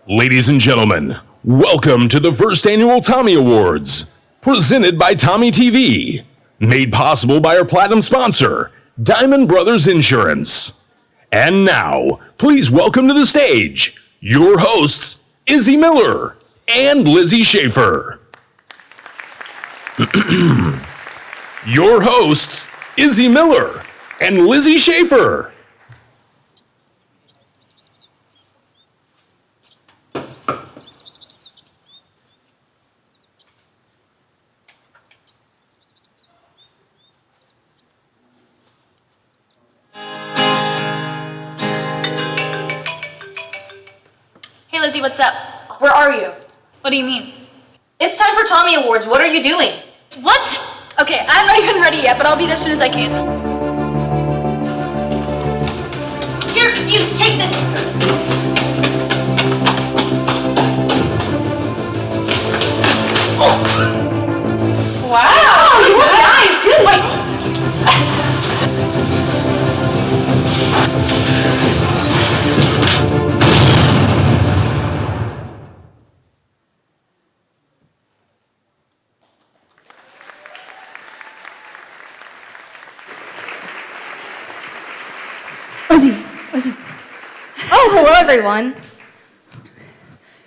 Ladies and gentlemen, welcome to the first annual Tommy Awards, presented by TommyTV, made possible by our platinum sponsor, Diamond Brothers Insurance. And now, please welcome to the stage, your hosts, Izzy Miller and Lizzie Schaefer. Your hosts, Izzy Miller and Lizzie Schaefer. Hey Lizzie, what's up? Where are you? What do you mean? It's time for Tommy Awards. What are you doing? What? Okay, I'm not even ready yet, but I'll be there as soon as I can. Here, you, take this. Oh. Wow, you look nice. Good. Wait. Lizzie. Oh, hello everyone.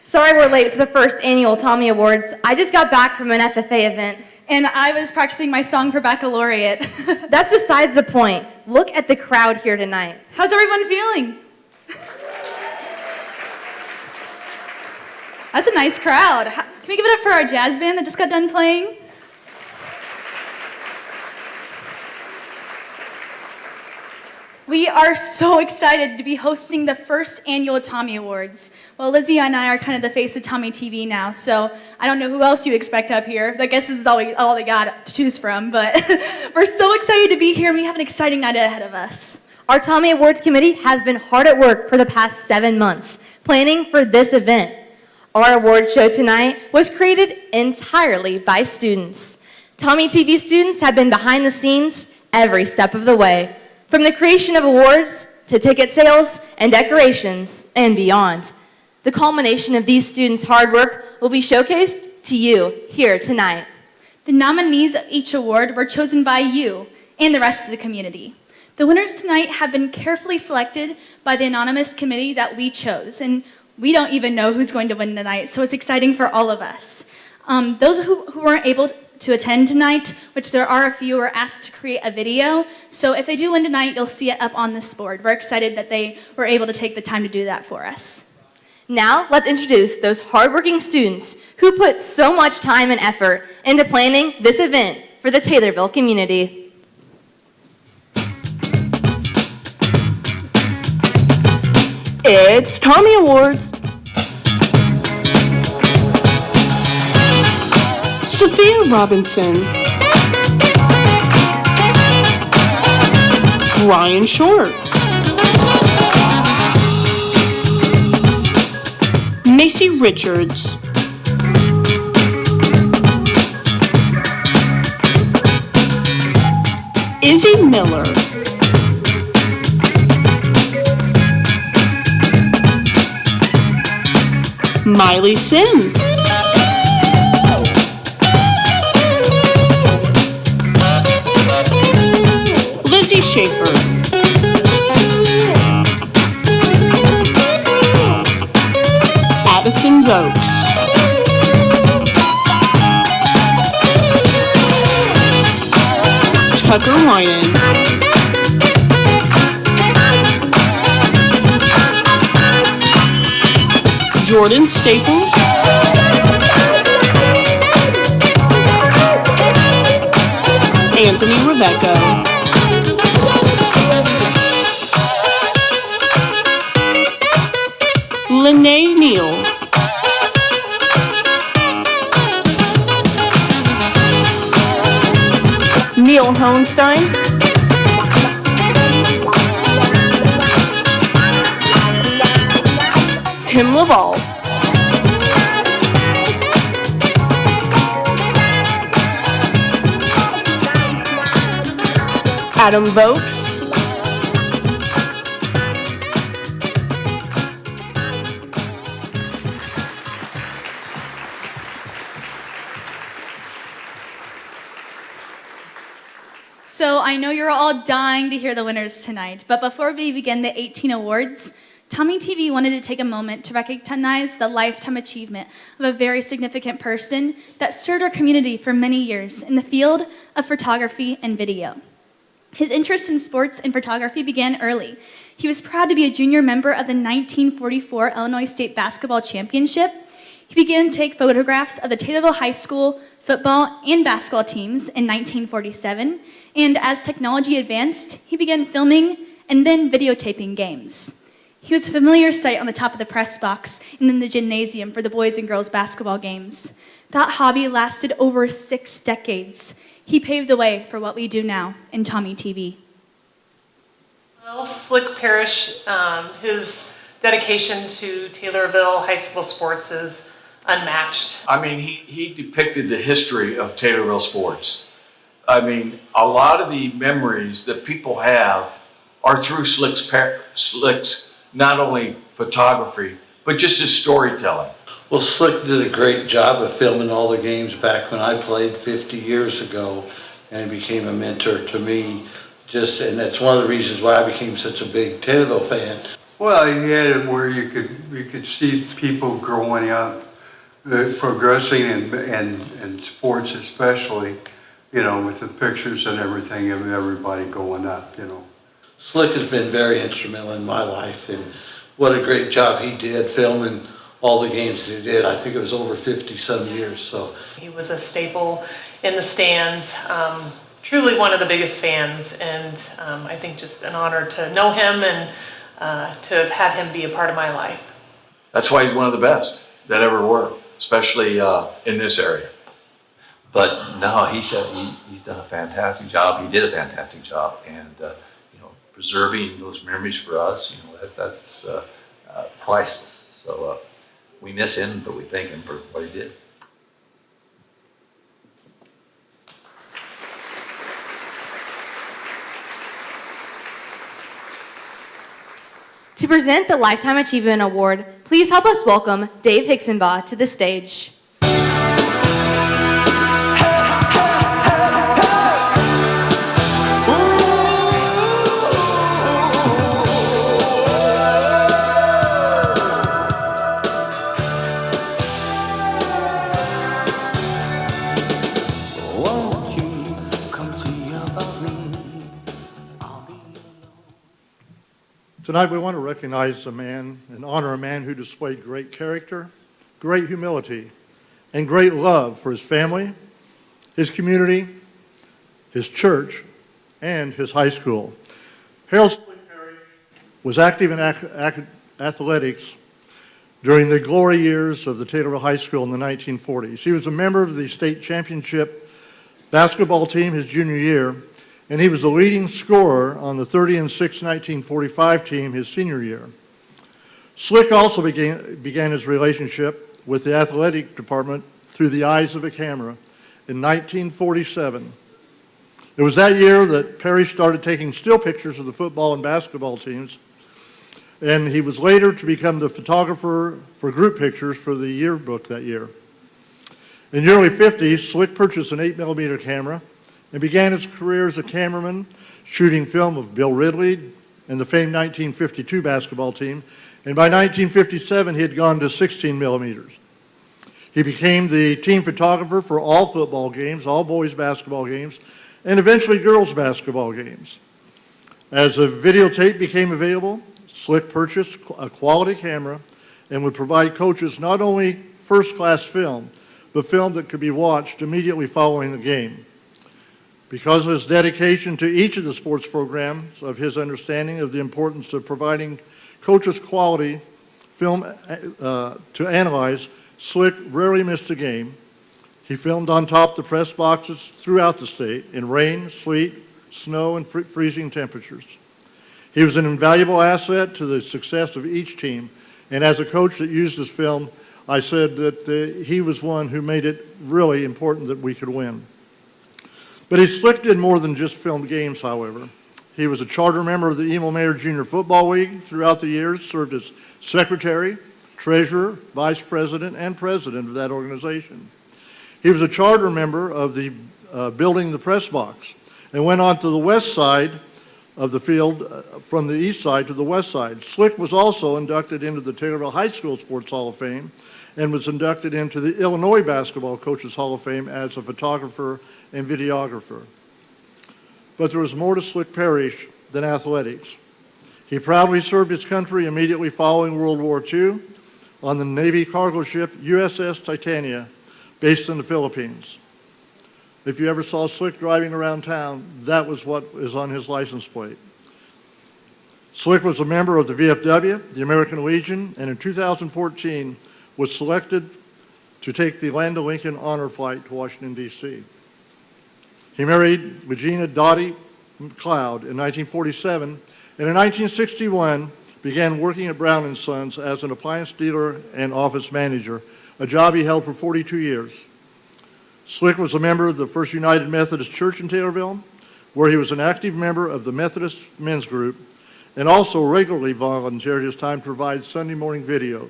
Sorry we're late to the first annual Tommy Awards. I just got back from an FFA event. And I was practicing my song for baccalaureate. That's besides the point. Look at the crowd here tonight. How's everyone feeling? That's a nice crowd. Can we give it up for our jazz band that just got done playing? We are so excited to be hosting the first annual Tommy Awards. Well, Lizzie and I are kind of the face of TommyTV now, so I don't know who else you expect up here. I guess this is all they got to choose from, but we're so excited to be here, and we have an exciting night ahead of us. Our Tommy Awards committee has been hard at work for the past 7 months, planning for this event. Our award show tonight was created entirely by students. TommyTV students have been behind the scenes every step of the way, from the creation of awards to ticket sales and decorations and beyond. The culmination of these students' hard work will be showcased to you here tonight. The nominees of each award were chosen by you and the rest of the community. The winners tonight have been carefully selected by the anonymous committee that we chose, and we don't even know who's going to win tonight, so it's exciting for all of us. Those who weren't able to attend tonight, which there are a few, were asked to create a video. So if they do win tonight, you'll see it up on this board. We're excited that they were able to take the time to do that for us. Now, let's introduce those hardworking students who put so much time and effort into planning this event for the Taylorville community. It's Tommy Awards. Sophia Robinson, Brian Short, Macy Richards, Izzy Miller, Miley Sims, Lizzie Schaefer, Addison Vokes, Tucker Ryan, Jordan Staples, Anthony Rebecca, Lene Neal, Neil Hohenstein, Tim Laval, Adam Vokes, So I know you're all dying to hear the winners tonight, but before we begin the 18 awards, TommyTV wanted to take a moment to recognize the lifetime achievement of a very significant person that served our community for many years in the field of photography and video. His interest in sports and photography began early. He was proud to be a junior member of the 1944 Illinois State Basketball Championship. He began to take photographs of the Taylorville High School football and basketball teams in 1947, and as technology advanced, he began filming and then videotaping games. He was a familiar sight on the top of the press box and in the gymnasium for the boys and girls basketball games. That hobby lasted over 6 decades. He paved the way for what we do now in TommyTV. Well, Slick Parrish, his dedication to Taylorville High School sports is unmatched. I mean, he depicted the history of Taylorville sports. I mean, a lot of the memories that people have are through Slick's not only photography, but just his storytelling. Well, Slick did a great job of filming all the games back when I played 50 years ago, and he became a mentor to me. And that's one of the reasons why I became such a big Taylorville fan. Well, he had it where you could see people growing up, progressing in sports especially, you know, with the pictures and everything of everybody going up, you know. Slick has been very instrumental in my life, and what a great job he did filming all the games that he did. I think it was over 50-some years. So He was a staple in the stands, truly one of the biggest fans, and I think just an honor to know him and to have had him be a part of my life. That's why he's one of the best that ever were, especially in this area. But no, he's done a fantastic job. He did a fantastic job, and preserving those memories for us, that's priceless. So we miss him, but we thank him for what he did. To present the Lifetime Achievement Award, please help us welcome Dave Hicksonbaugh to the stage. Tonight we want to recognize a man and honor a man who displayed great character, great humility, and great love for his family, his community, his church, and his high school. Harold Slick Parrish was active in athletics during the glory years of the Taylorville High School in the 1940s. He was a member of the state championship basketball team his junior year, and he was the leading scorer on the 30-6 1945 team his senior year. Slick also began his relationship with the athletic department through the eyes of a camera in 1947. It was that year that Parrish started taking still pictures of the football and basketball teams, and he was later to become the photographer for group pictures for the yearbook that year. In the early 50s, Slick purchased an 8mm camera and began his career as a cameraman, shooting film of Bill Ridley and the famed 1952 basketball team. And by 1957, he had gone to 16 millimeters. He became the team photographer for all football games, all boys basketball games, and eventually girls basketball games. As a videotape became available, Slick purchased a quality camera and would provide coaches not only first-class film, but film that could be watched immediately following the game. Because of his dedication to each of the sports programs, of his understanding of the importance of providing coaches quality film to analyze, Slick rarely missed a game. He filmed on top of the press boxes throughout the state in rain, sleet, snow, and freezing temperatures. He was an invaluable asset to the success of each team, and as a coach that used his film, I said that he was one who made it really important that we could win. But Slick did more than just film games, however. He was a charter member of the Emo Mayor Junior Football League throughout the years, served as secretary, treasurer, vice president, and president of that organization. He was a charter member of the Building the Press Box, and went on to the west side of the field from the east side to the west side. Slick was also inducted into the Taylorville High School Sports Hall of Fame and was inducted into the Illinois Basketball Coaches Hall of Fame as a photographer and videographer. But there was more to Slick Parrish than athletics. He proudly served his country immediately following World War II on the Navy cargo ship USS Titania, based in the Philippines. If you ever saw Slick driving around town, that was what is on his license plate. Slick was a member of the VFW, the American Legion, and in 2014 was selected to take the Land of Lincoln honor flight to Washington, D.C. He married Regina Dottie McLeod in 1947, and in 1961 began working at Brown & Sons as an appliance dealer and office manager, a job he held for 42 years. Slick was a member of the First United Methodist Church in Taylorville, where he was an active member of the Methodist Men's Group, and also regularly volunteered his time to provide Sunday morning videos.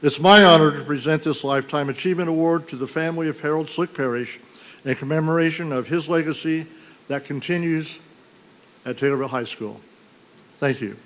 It's my honor to present this Lifetime Achievement Award to the family of Harold Slick Parrish in commemoration of his legacy that continues at Taylorville High School. Thank you.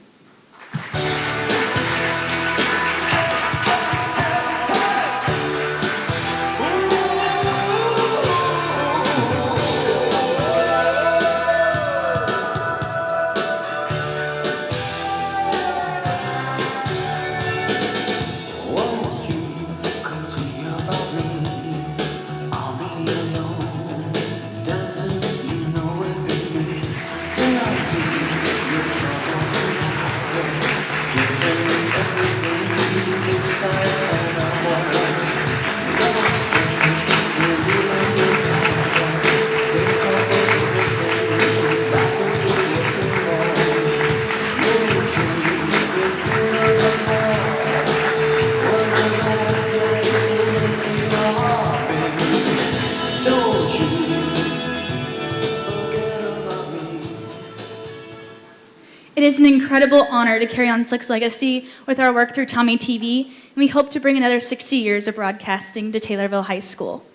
It is an incredible honor to carry on Slick's legacy with our work through TommyTV, and we hope to bring another 60 years of broadcasting to Taylorville High School.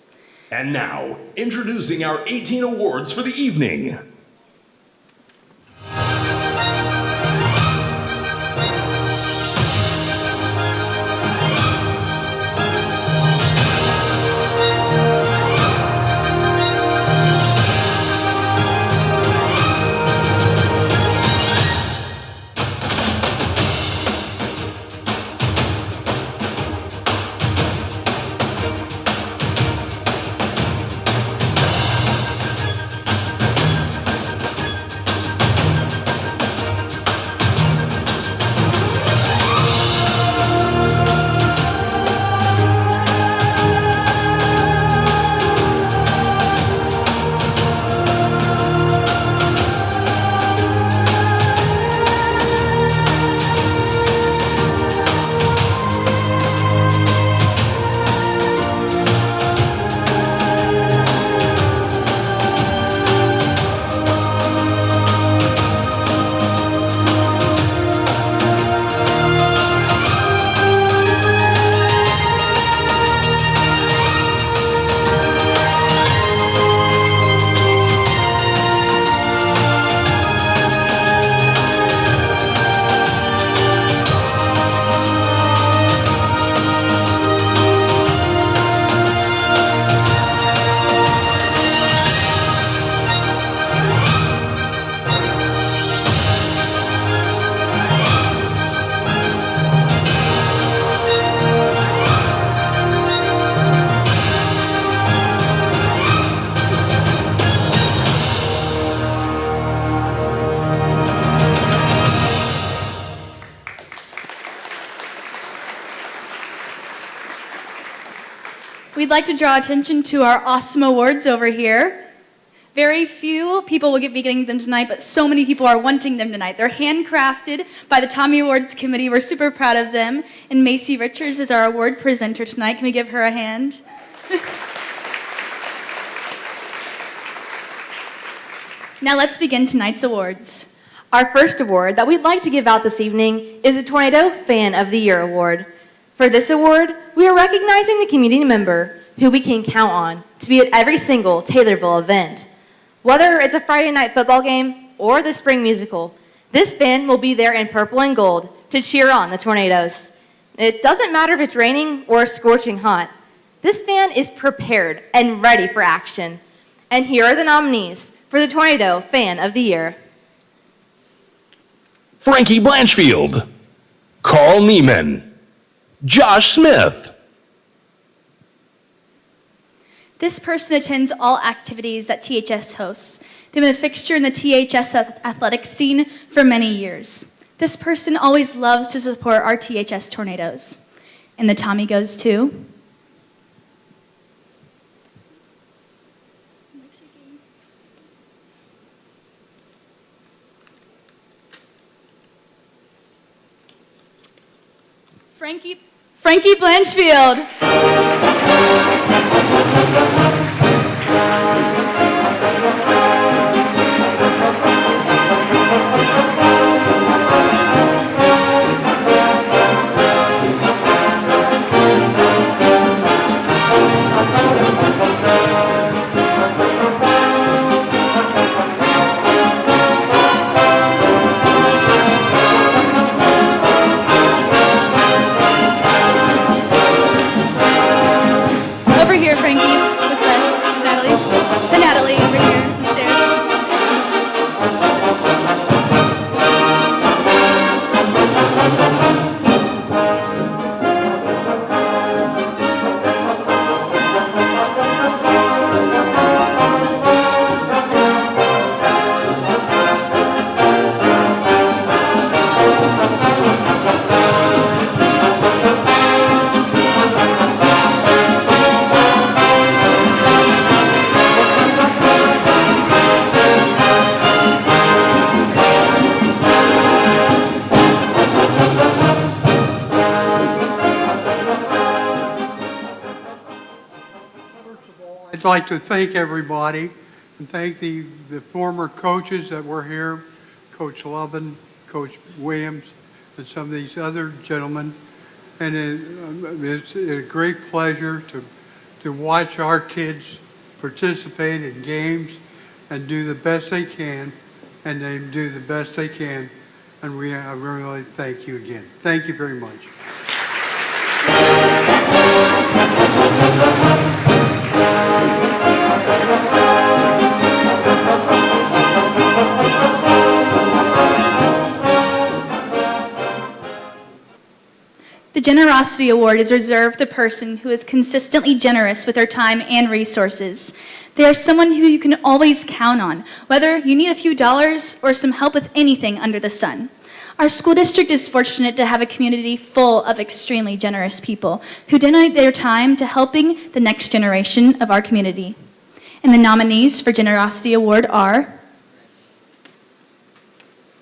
And now, introducing our 18 awards for the evening. We'd like to draw attention to our awesome awards over here. Very few people will be getting them tonight, but so many people are wanting them tonight. They're handcrafted by the Tommy Awards Committee. We're super proud of them. And Macy Richards is our award presenter tonight. Can we give her a hand? Now let's begin tonight's awards. Our first award that we'd like to give out this evening is the Tornado Fan of the Year Award. For this award, we are recognizing the community member who we can count on to be at every single Taylorville event. Whether it's a Friday night football game or the spring musical, this band will be there in purple and gold to cheer on the Tornadoes. It doesn't matter if it's raining or scorching hot. This band is prepared and ready for action. And here are the nominees for the Tornado Fan of the Year. Frankie Blanchfield, Carl Neiman, Josh Smith. This person attends all activities that THS hosts. They've been a fixture in the THS athletic scene for many years. This person always loves to support our THS Tornadoes. And the Tommy goes to... Frankie Blanchfield. I'd like to thank everybody and thank the former coaches that were here, Coach Lovin, Coach Williams, and some of these other gentlemen. And it's a great pleasure to watch our kids participate in games and do the best they can, and they do the best they can. And I really thank you again. Thank you very much. The Generosity Award is reserved for the person who is consistently generous with their time and resources. They are someone who you can always count on, whether you need a few dollars or some help with anything under the sun. Our school district is fortunate to have a community full of extremely generous people who donate their time to helping the next generation of our community. And the nominees for Generosity Award are...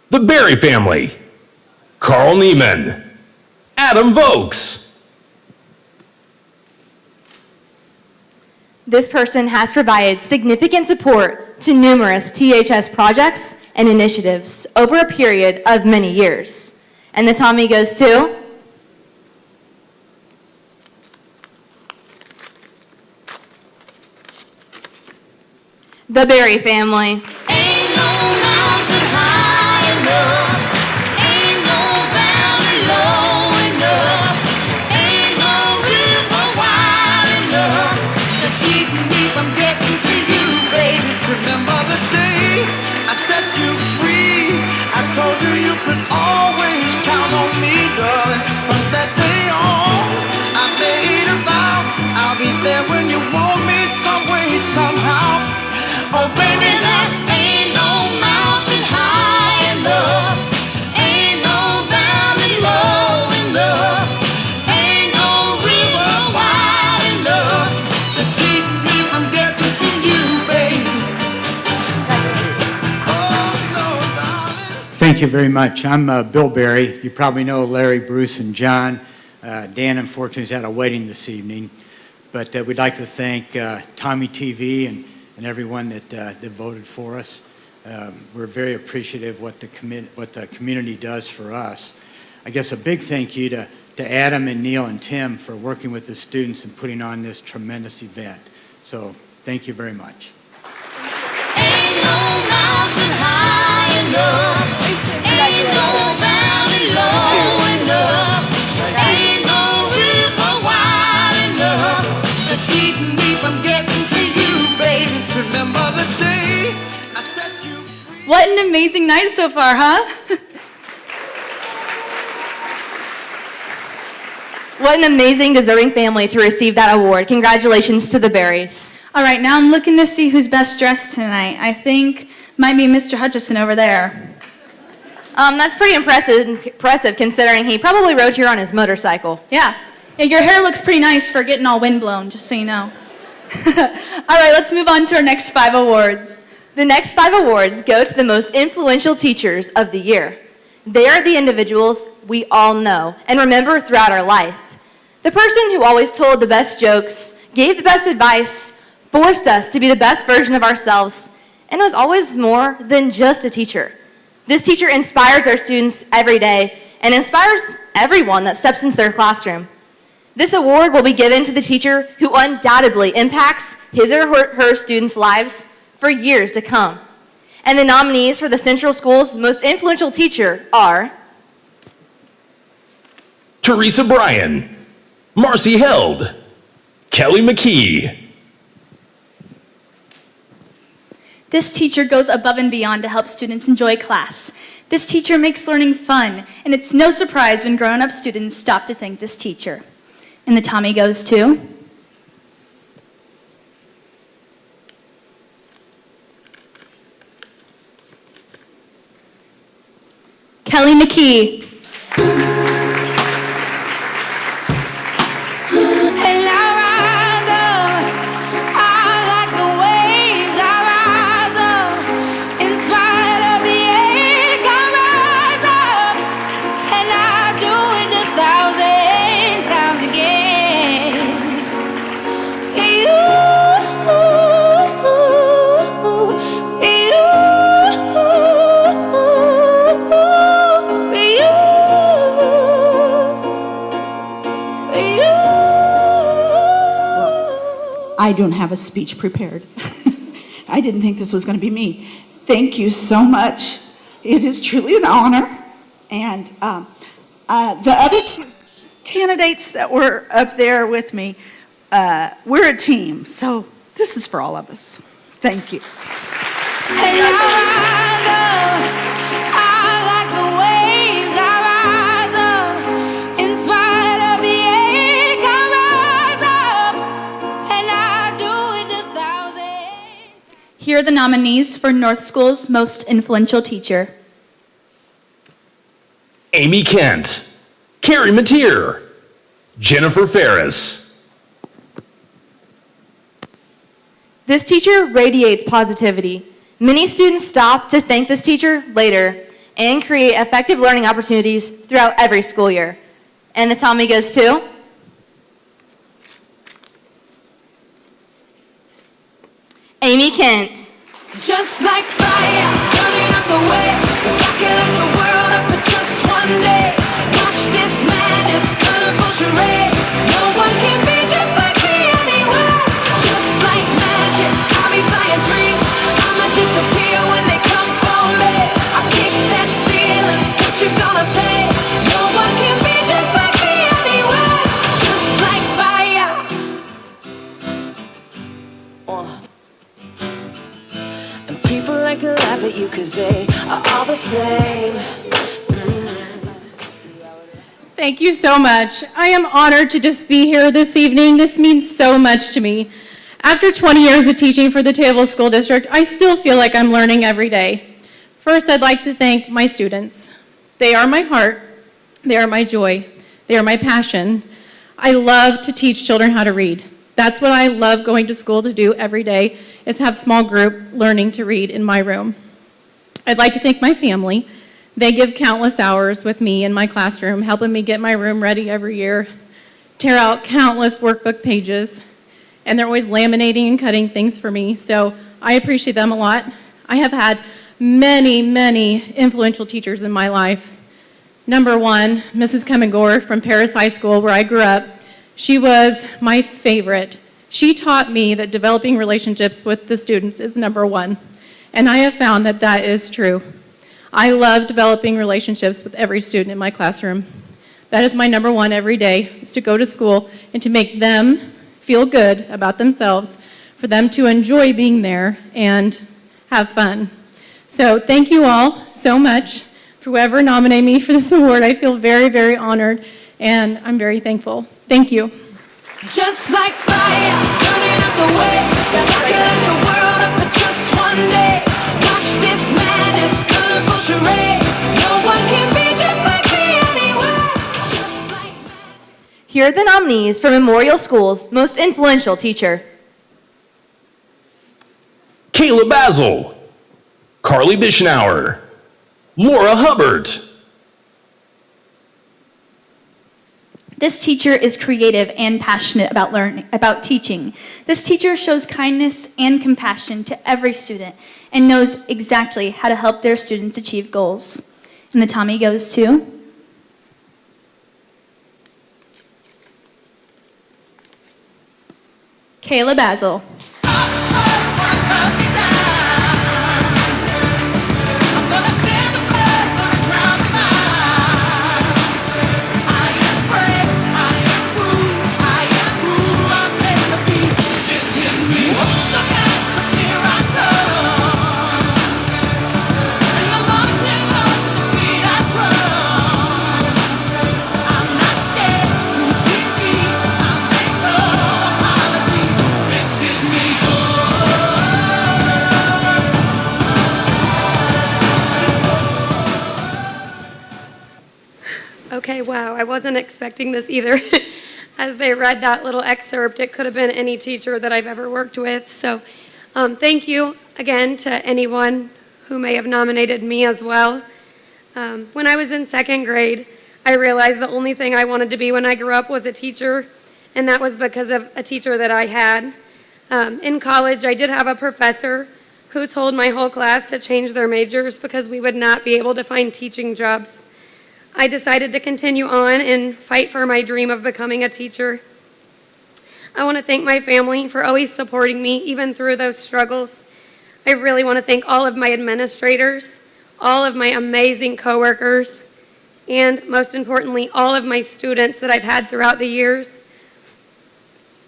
The Berry Family, Carl Neiman, Adam Vokes. This person has provided significant support to numerous THS projects and initiatives over a period of many years. And the Tommy goes to... The Berry Family. Thank you very much. I'm Bill Berry. You probably know Larry, Bruce, and John. Dan, unfortunately, is at a wedding this evening. But we'd like to thank TommyTV and everyone that voted for us. We're very appreciative what the community does for us. I guess a big thank you to Adam and Neil and Tim for working with the students and putting on this tremendous event. So thank you very much. enough. Ain't no valley low enough. Ain't no river wide enough to keep me from getting to you, baby. Remember the day I set you free. What an amazing night so far, huh? What an amazing, deserving family to receive that award. Congratulations to the Berries. All right, now I'm looking to see who's best dressed tonight. I think might be Mr. Hutchison over there. That's pretty impressive considering he probably rode here on his motorcycle. Yeah, your hair looks pretty nice for getting all windblown, just so you know. All right, let's move on to our next 5 awards. The next 5 awards go to the most influential teachers of the year. They are the individuals we all know and remember throughout our life. The person who always told the best jokes, gave the best advice, forced us to be the best version of ourselves, and was always more than just a teacher. This teacher inspires our students every day and inspires everyone that steps into their classroom. This award will be given to the teacher who undoubtedly impacts his or her students' lives for years to come. And the nominees for the Central School's most influential teacher are Teresa Bryan, Marcy Held, Kelly McKee. This teacher goes above and beyond to help students enjoy class. This teacher makes learning fun, and it's no surprise when grown-up students stop to thank this teacher. And the Tommy goes to Kelly McKee. And I rise up, I like the waves, I rise up, in spite of the ache, I rise up, and I do it 1,000 times again. I don't have a speech prepared. I didn't think this was going to be me. Thank you so much. It is truly an honor. And the other candidates that were up there with me, we're a team. So this is for all of us. Thank you. And I rise up, I like the waves, I rise up, in spite of the ache, I rise up, and I do it 1,000. Here are the nominees for North School's most influential teacher. Amy Kent, Carrie Mateer, Jennifer Ferris. This teacher radiates positivity. Many students stop to thank this teacher later and create effective learning opportunities throughout every school year. And the Tommy goes to Amy Kent. Just like fire, burning up the way, if I could light the world up for just one day, watch this madness, colorful charade, no one can be just like me anywhere, just like magic, I'll be flying free, I'ma disappear when they come for me, I kick that ceiling, what you gonna say, no one can be just like me anywhere, just like fire. And people like to laugh at you 'cause they are all the same. Thank you so much. I am honored to just be here this evening. This means so much to me. After 20 years of teaching for the Taylorville School District, I still feel like I'm learning every day. First, I'd like to thank my students. They are my heart. They are my joy. They are my passion. I love to teach children how to read. That's what I love going to school to do every day, is have small group learning to read in my room. I'd like to thank my family. They give countless hours with me in my classroom, helping me get my room ready every year, tear out countless workbook pages, and they're always laminating and cutting things for me, so I appreciate them a lot. I have had many, many influential teachers in my life. Number one, Mrs. Cummingore from Paris High School, where I grew up. She was my favorite. She taught me that developing relationships with the students is number one, and I have found that that is true. I love developing relationships with every student in my classroom. That is my number one every day, is to go to school and to make them feel good about themselves, for them to enjoy being there and have fun. So thank you all so much for whoever nominated me for this award. I feel very, very honored, and I'm very thankful. Thank you. Just like fire, burning up the way. If I could light the world up for just one day, watch this madness, colorful charade. No one can be just like me anywhere. Just like magic. Here are the nominees for Memorial School's most influential teacher. Kayla Basil, Carly Bischnauer, Laura Hubbard. This teacher is creative and passionate about teaching. This teacher shows kindness and compassion to every student and knows exactly how to help their students achieve goals. And the Tommy goes to Kayla Basil. Okay, wow, I wasn't expecting this either. As they read that little excerpt, it could have been any teacher that I've ever worked with. So thank you again to anyone who may have nominated me as well. When I was in second grade, I realized the only thing I wanted to be when I grew up was a teacher, and that was because of a teacher that I had. In college, I did have a professor who told my whole class to change their majors because we would not be able to find teaching jobs. I decided to continue on and fight for my dream of becoming a teacher. I want to thank my family for always supporting me, even through those struggles. I really want to thank all of my administrators, all of my amazing coworkers, and most importantly, all of my students that I've had throughout the years.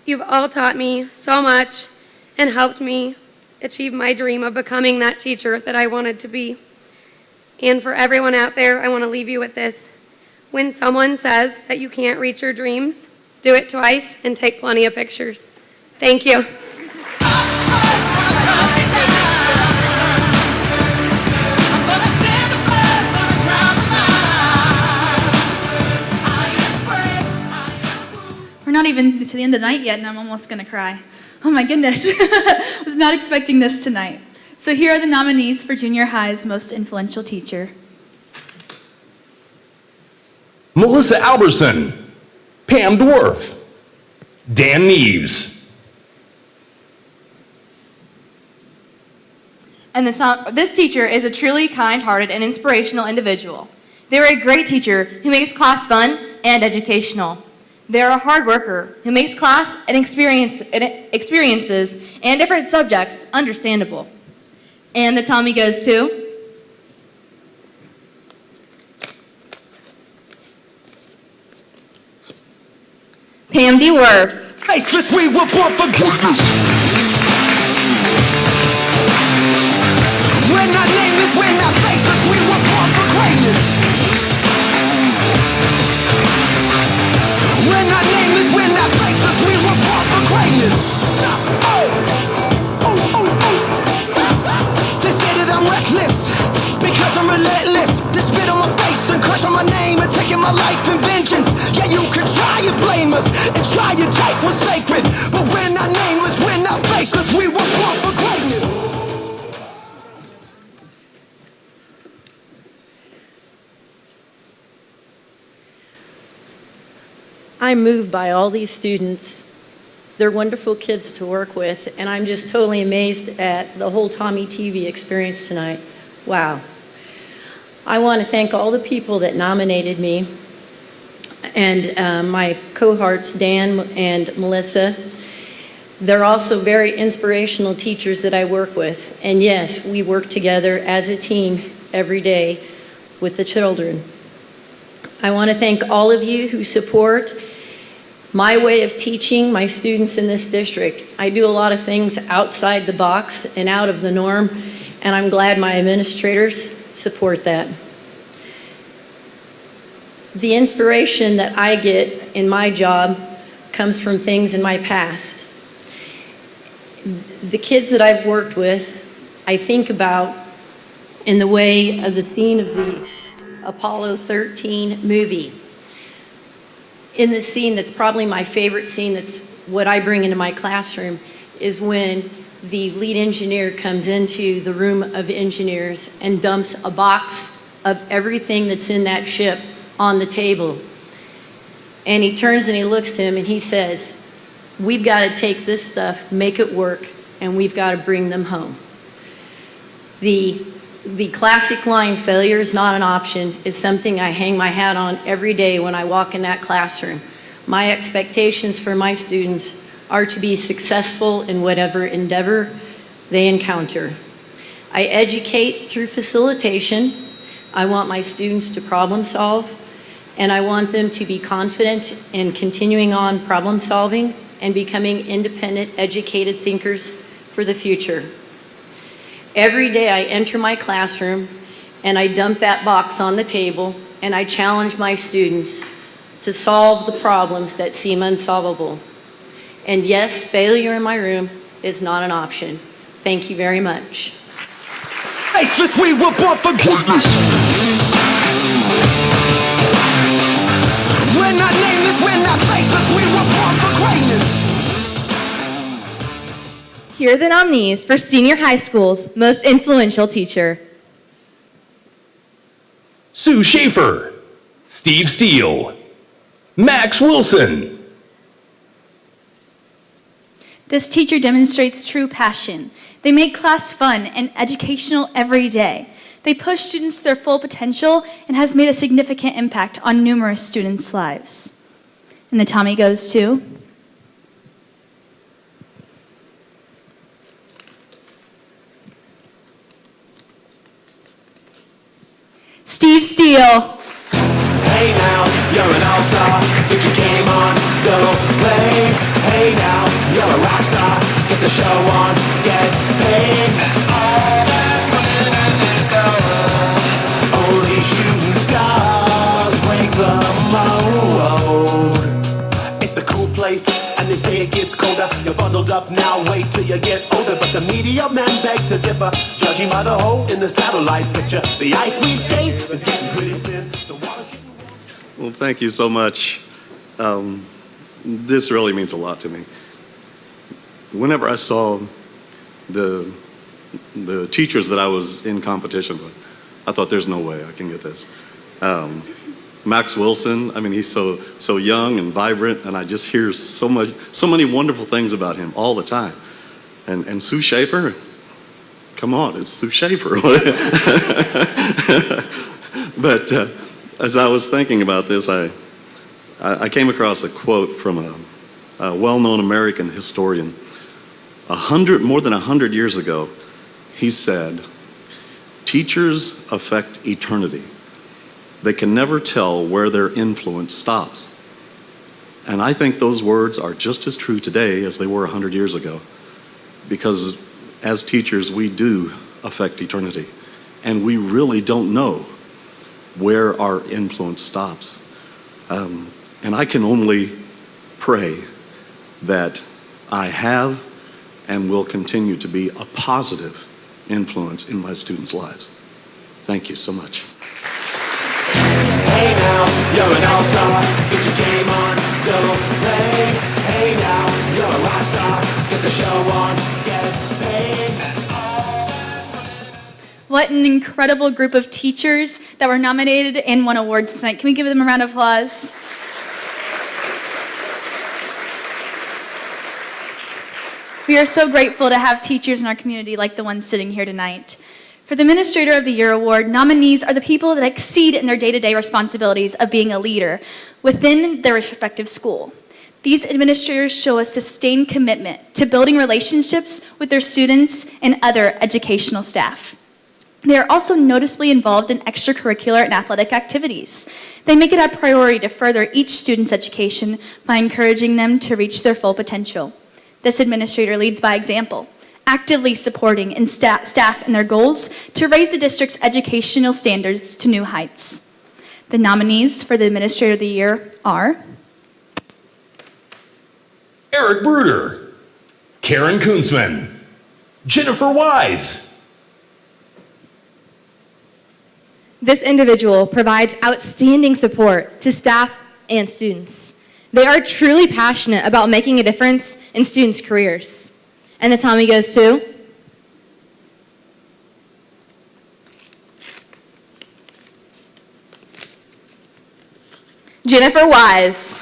You've all taught me so much and helped me achieve my dream of becoming that teacher that I wanted to be. And for everyone out there, I want to leave you with this. When someone says that you can't reach your dreams, do it twice and take plenty of pictures. Thank you. We're not even to the end of the night yet, and I'm almost going to cry. Oh my goodness. Was not expecting this tonight. So here are the nominees for junior high's most influential teacher. Melissa Alberson, Pam Dwarf, Dan Neves. And this teacher is a truly kind-hearted and inspirational individual. They're a great teacher who makes class fun and educational. They're a hard worker who makes class and experiences and different subjects understandable. And the Tommy goes to Pam D. Worth. Faceless, we were born for greatness. We're not nameless, we're not faceless, we were born for greatness. We're not nameless, we're not faceless, we were born for greatness. They say that I'm reckless because I'm relentless. They spit on my face and crush on my name and taking my life in vengeance. Yeah, you could try and blame us and try and take what's sacred, but we're not nameless, we're not faceless, we were born for greatness. I'm moved by all these students. They're wonderful kids to work with, and I'm just totally amazed at the whole TommyTV experience tonight. Wow. I want to thank all the people that nominated me, and my cohorts, Dan and Melissa. They're also very inspirational teachers that I work with, and yes, we work together as a team every day with the children. I want to thank all of you who support my way of teaching my students in this district. I do a lot of things outside the box and out of the norm, and I'm glad my administrators support that. The inspiration that I get in my job comes from things in my past. The kids that I've worked with, I think about in the way of the scene of the Apollo 13 movie. In the scene that's probably my favorite scene, that's what I bring into my classroom, is when the lead engineer comes into the room of engineers and dumps a box of everything that's in that ship on the table. And he turns and he looks to him and he says, we've got to take this stuff, make it work, and we've got to bring them home. The classic line, failure is not an option, is something I hang my hat on every day when I walk in that classroom. My expectations for my students are to be successful in whatever endeavor they encounter. I educate through facilitation. I want my students to problem solve, and I want them to be confident in continuing on problem solving and becoming independent, educated thinkers for the future. Every day I enter my classroom and I dump that box on the table and I challenge my students to solve the problems that seem unsolvable. And yes, failure in my room is not an option. Thank you very much. Faceless, we were born for greatness. We're not nameless, we're not faceless, we were born for greatness. Here are the nominees for Senior High School's most influential teacher. Sue Schaefer, Steve Steele, Max Wilson. This teacher demonstrates true passion. They make class fun and educational every day. They push students to their full potential and has made a significant impact on numerous students' lives. And the Tommy goes to Steve Steele. Hey now, you're an all-star. Get your game on, go play. Hey now, you're a rock star. Get the show on, get paid. All that glitters is gold. Only shooting stars break the mold. It's a cool place, and they say it gets colder. You're bundled up now, wait till you get older. But the media men beg to differ, judging by the hole in the satellite picture. The ice we skate is getting pretty thin. The water's getting... Well, thank you so much. This really means a lot to me. Whenever I saw the teachers that I was in competition with, I thought there's no way I can get this. Max Wilson, I mean, he's so young and vibrant, and I just hear so many wonderful things about him all the time. And Sue Schaefer, come on, it's Sue Schaefer. But as I was thinking about this, I came across a quote from a well-known American historian. More than 100 years ago, he said, "Teachers affect eternity. They can never tell where their influence stops." And I think those words are just as true today as they were 100 years ago. Because as teachers, we do affect eternity. And we really don't know where our influence stops. And I can only pray that I have and will continue to be a positive influence in my students' lives. Thank you so much. Hey now, you're an all-star. Get your game on, go play. Hey now, you're a rock star. Get the show on, get paid. What an incredible group of teachers that were nominated and won awards tonight. Can we give them a round of applause? We are so grateful to have teachers in our community like the ones sitting here tonight. For the Administrator of the Year Award, nominees are the people that exceed in their day-to-day responsibilities of being a leader within their respective school. These administrators show a sustained commitment to building relationships with their students and other educational staff. They are also noticeably involved in extracurricular and athletic activities. They make it a priority to further each student's education by encouraging them to reach their full potential. This administrator leads by example, actively supporting and staff in their goals to raise the district's educational standards to new heights. The nominees for the Administrator of the Year are Eric Bruder, Karen Kunzman, Jennifer Wise. This individual provides outstanding support to staff and students. They are truly passionate about making a difference in students' careers. And the Tommy goes to Jennifer Wise.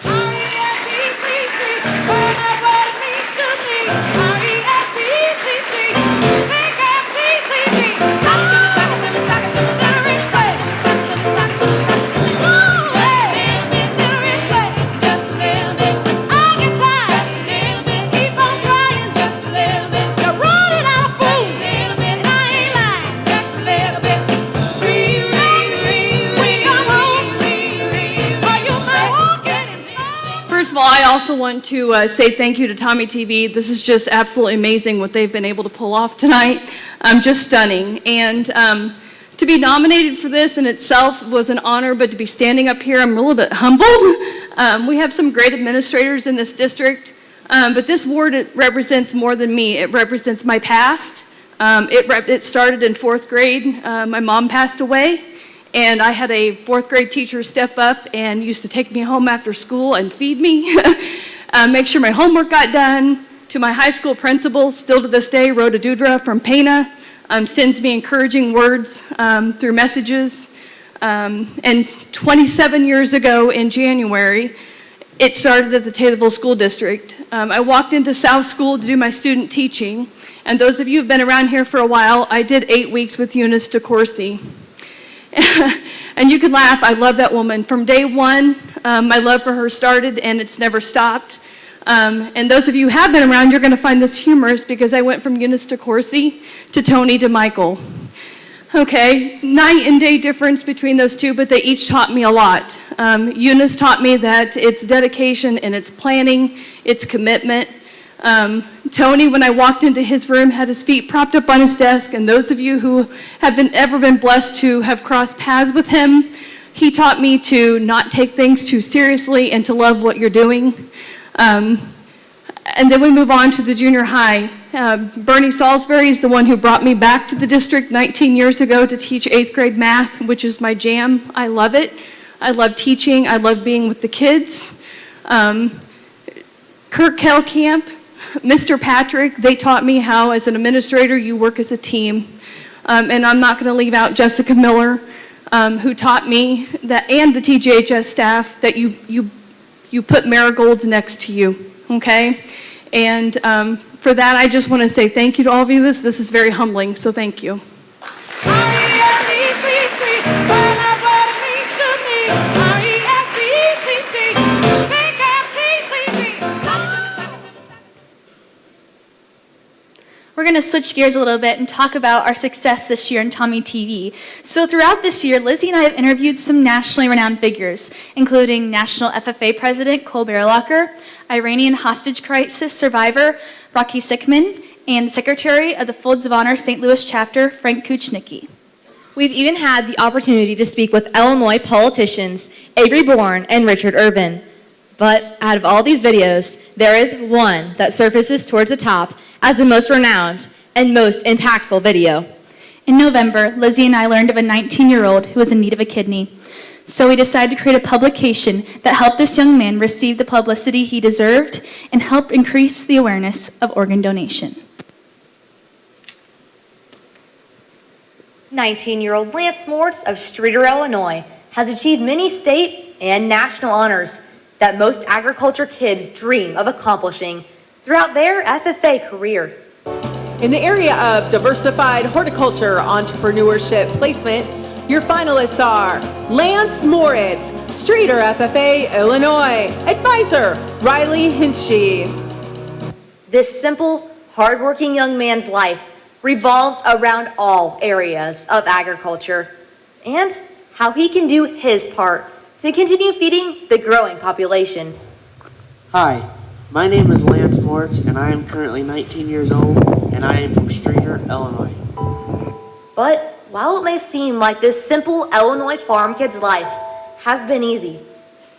First of all, I also want to say thank you to TommyTV. This is just absolutely amazing what they've been able to pull off tonight. Just stunning. And to be nominated for this in itself was an honor, but to be standing up here, I'm a little bit humbled. We have some great administrators in this district, but this award, it represents more than me. It represents my past. It started in 4th grade. My mom passed away. And I had a 4th grade teacher step up and used to take me home after school and feed me, make sure my homework got done. To my high school principal, still to this day, Rhoda Dudra from Pana, sends me encouraging words through messages. And 27 years ago in January, it started at the Taylorville School District. I walked into South School to do my student teaching. And those of you who've been around here for a while, I did 8 weeks with Eunice DeCourcy. And you can laugh, I love that woman. From day one, my love for her started and it's never stopped. And those of you who have been around, you're gonna find this humorous because I went from Eunice DeCourcy to Tony DeMichael. Okay, night and day difference between those two, but they each taught me a lot. Eunice taught me that it's dedication and it's planning, it's commitment. Tony, when I walked into his room, had his feet propped up on his desk, and those of you who have ever been blessed to have crossed paths with him, he taught me to not take things too seriously and to love what you're doing. And then we move on to the junior high. Bernie Salisbury is the one who brought me back to the district 19 years ago to teach 8th grade math, which is my jam. I love it. I love teaching. I love being with the kids. Kirk Hellkamp, Mr. Patrick, they taught me how, as an administrator, you work as a team. And I'm not going to leave out Jessica Miller, who taught me that, and the TGHS staff, that you put marigolds next to you, okay? And for that, I just want to say thank you to all of you. This is very humbling, so thank you. We're going to switch gears a little bit and talk about our success this year in TommyTV. So throughout this year, Lizzie and I have interviewed some nationally renowned figures, including National FFA President Cole Barrellocker, Iranian hostage crisis survivor Rocky Sickman, and Secretary of the Folds of Honor St. Louis chapter Frank Kuchnicki. We've even had the opportunity to speak with Illinois politicians Avery Bourne and Richard Urban. But out of all these videos, there is one that surfaces towards the top as the most renowned and most impactful video. In November, Lizzie and I learned of a 19-year-old who was in need of a kidney. So we decided to create a publication that helped this young man receive the publicity he deserved and help increase the awareness of organ donation. 19-year-old Lance Mortz of Streeter, Illinois, has achieved many state and national honors that most agriculture kids dream of accomplishing throughout their FFA career. In the area of diversified horticulture entrepreneurship placement, your finalists are Lance Moritz, Streeter FFA, Illinois, advisor Riley Hinchey. This simple, hardworking young man's life revolves around all areas of agriculture and how he can do his part to continue feeding the growing population. Hi, my name is Lance Moritz, and I am currently 19 years old, and I am from Streator, Illinois. But while it may seem like this simple Illinois farm kid's life has been easy,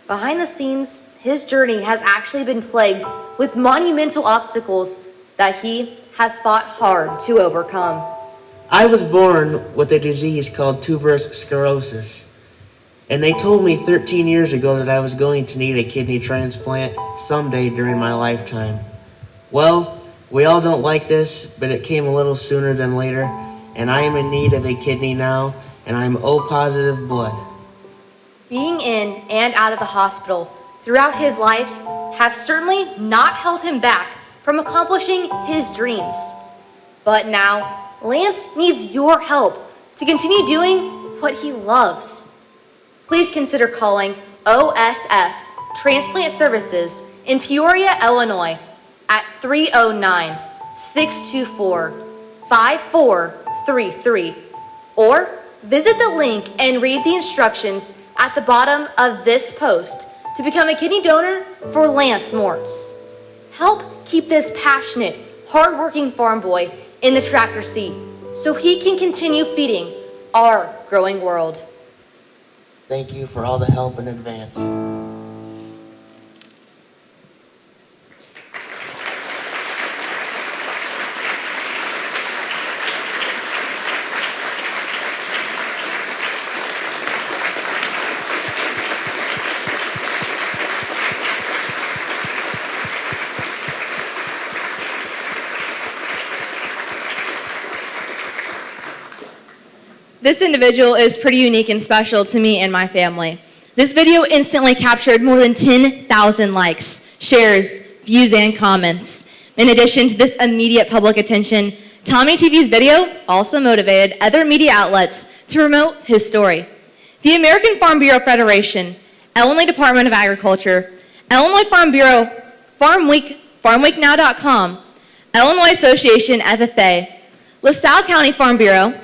behind the scenes, his journey has actually been plagued with monumental obstacles that he has fought hard to overcome. I was born with a disease called tuberous sclerosis, and they told me 13 years ago that I was going to need a kidney transplant someday during my lifetime. Well, we all don't like this, but it came a little sooner than later, and I am in need of a kidney now, and I'm O positive blood. Being in and out of the hospital throughout his life has certainly not held him back from accomplishing his dreams. But now, Lance needs your help to continue doing what he loves. Please consider calling OSF Transplant Services in Peoria, Illinois at 309-624-5433, or visit the link and read the instructions at the bottom of this post to become a kidney donor for Lance Moritz. Help keep this passionate, hardworking farm boy in the tractor seat so he can continue feeding our growing world. Thank you for all the help in advance. This individual is pretty unique and special to me and my family. This video instantly captured more than 10,000 likes, shares, views, and comments. In addition to this immediate public attention, TommyTV's video also motivated other media outlets to promote his story. The American Farm Bureau Federation, Illinois Department of Agriculture, Illinois Farm Bureau, Farm Week, FarmWeekNow.com, Illinois Association FFA, LaSalle County Farm Bureau,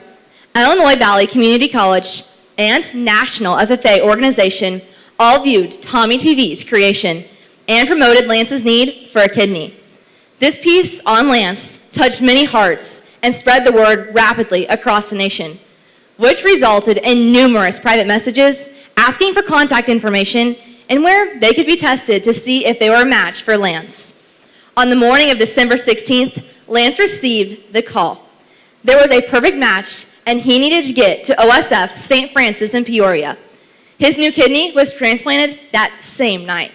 Illinois Valley Community College, and National FFA Organization all viewed TommyTV's creation and promoted Lance's need for a kidney. This piece on Lance touched many hearts and spread the word rapidly across the nation, which resulted in numerous private messages asking for contact information and where they could be tested to see if they were a match for Lance. On the morning of December 16th, Lance received the call. There was a perfect match, and he needed to get to OSF St. Francis in Peoria. His new kidney was transplanted that same night.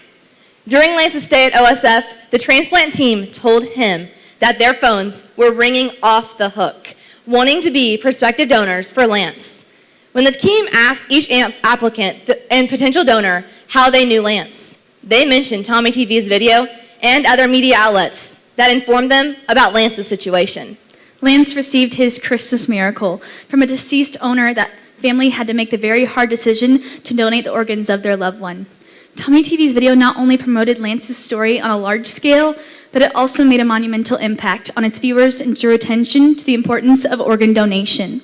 During Lance's stay at OSF, the transplant team told him that their phones were ringing off the hook, wanting to be prospective donors for Lance. When the team asked each applicant and potential donor how they knew Lance, they mentioned TommyTV's video and other media outlets that informed them about Lance's situation. Lance received his Christmas miracle from a deceased owner that family had to make the very hard decision to donate the organs of their loved one. TommyTV's video not only promoted Lance's story on a large scale, but it also made a monumental impact on its viewers and drew attention to the importance of organ donation.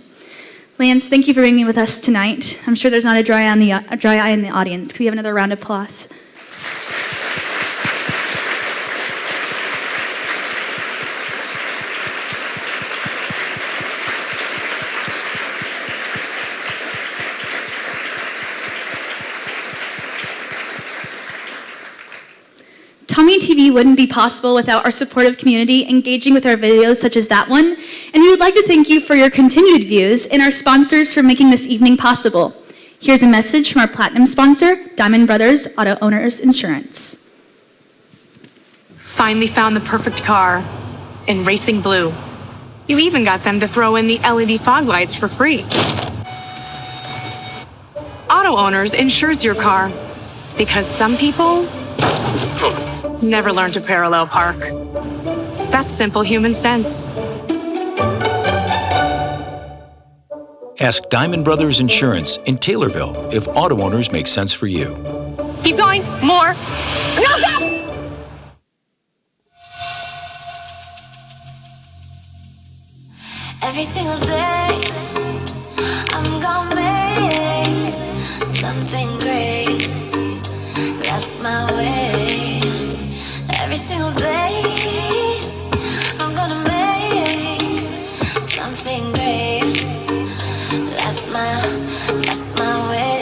Lance, thank you for being with us tonight. I'm sure there's not a dry eye in the audience. Can we have another round of applause? TommyTV wouldn't be possible without our supportive community engaging with our videos such as that one, and we would like to thank you for your continued views and our sponsors for making this evening possible. Here's a message from our platinum sponsor, Diamond Brothers Auto Owners Insurance. Finally found the perfect car in racing blue. You even got them to throw in the LED fog lights for free. Auto Owners insures your car because some people never learn to parallel park. That's simple human sense. Ask Diamond Brothers Insurance in Taylorville if auto owners make sense for you. Keep going. More. No, stop! Every single day, I'm gonna make something great. That's my way. Every single day, I'm gonna make something great. That's my way.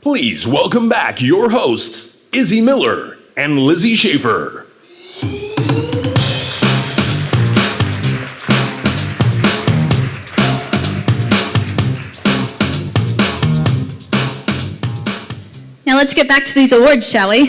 Please welcome back your hosts, Izzy Miller and Lizzie Schaefer. Now let's get back to these awards, shall we?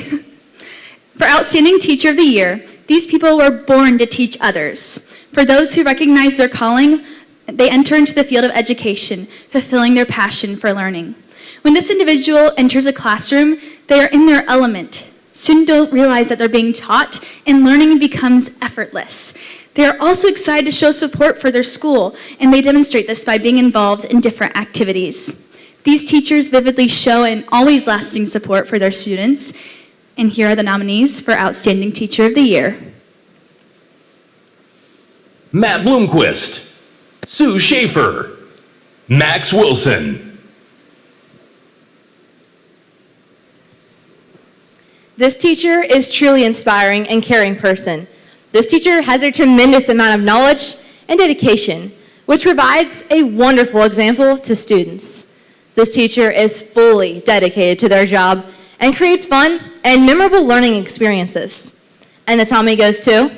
For Outstanding Teacher of the Year, these people were born to teach others. For those who recognize their calling, they enter into the field of education, fulfilling their passion for learning. When this individual enters a classroom, they are in their element. Students don't realize that they're being taught, and learning becomes effortless. They are also excited to show support for their school, and they demonstrate this by being involved in different activities. These teachers vividly show an always lasting support for their students, and here are the nominees for Outstanding Teacher of the Year. Matt Bloomquist, Sue Schaefer, Max Wilson. This teacher is truly inspiring and caring person. This teacher has a tremendous amount of knowledge and dedication, which provides a wonderful example to students. This teacher is fully dedicated to their job and creates fun and memorable learning experiences. And the Tommy goes to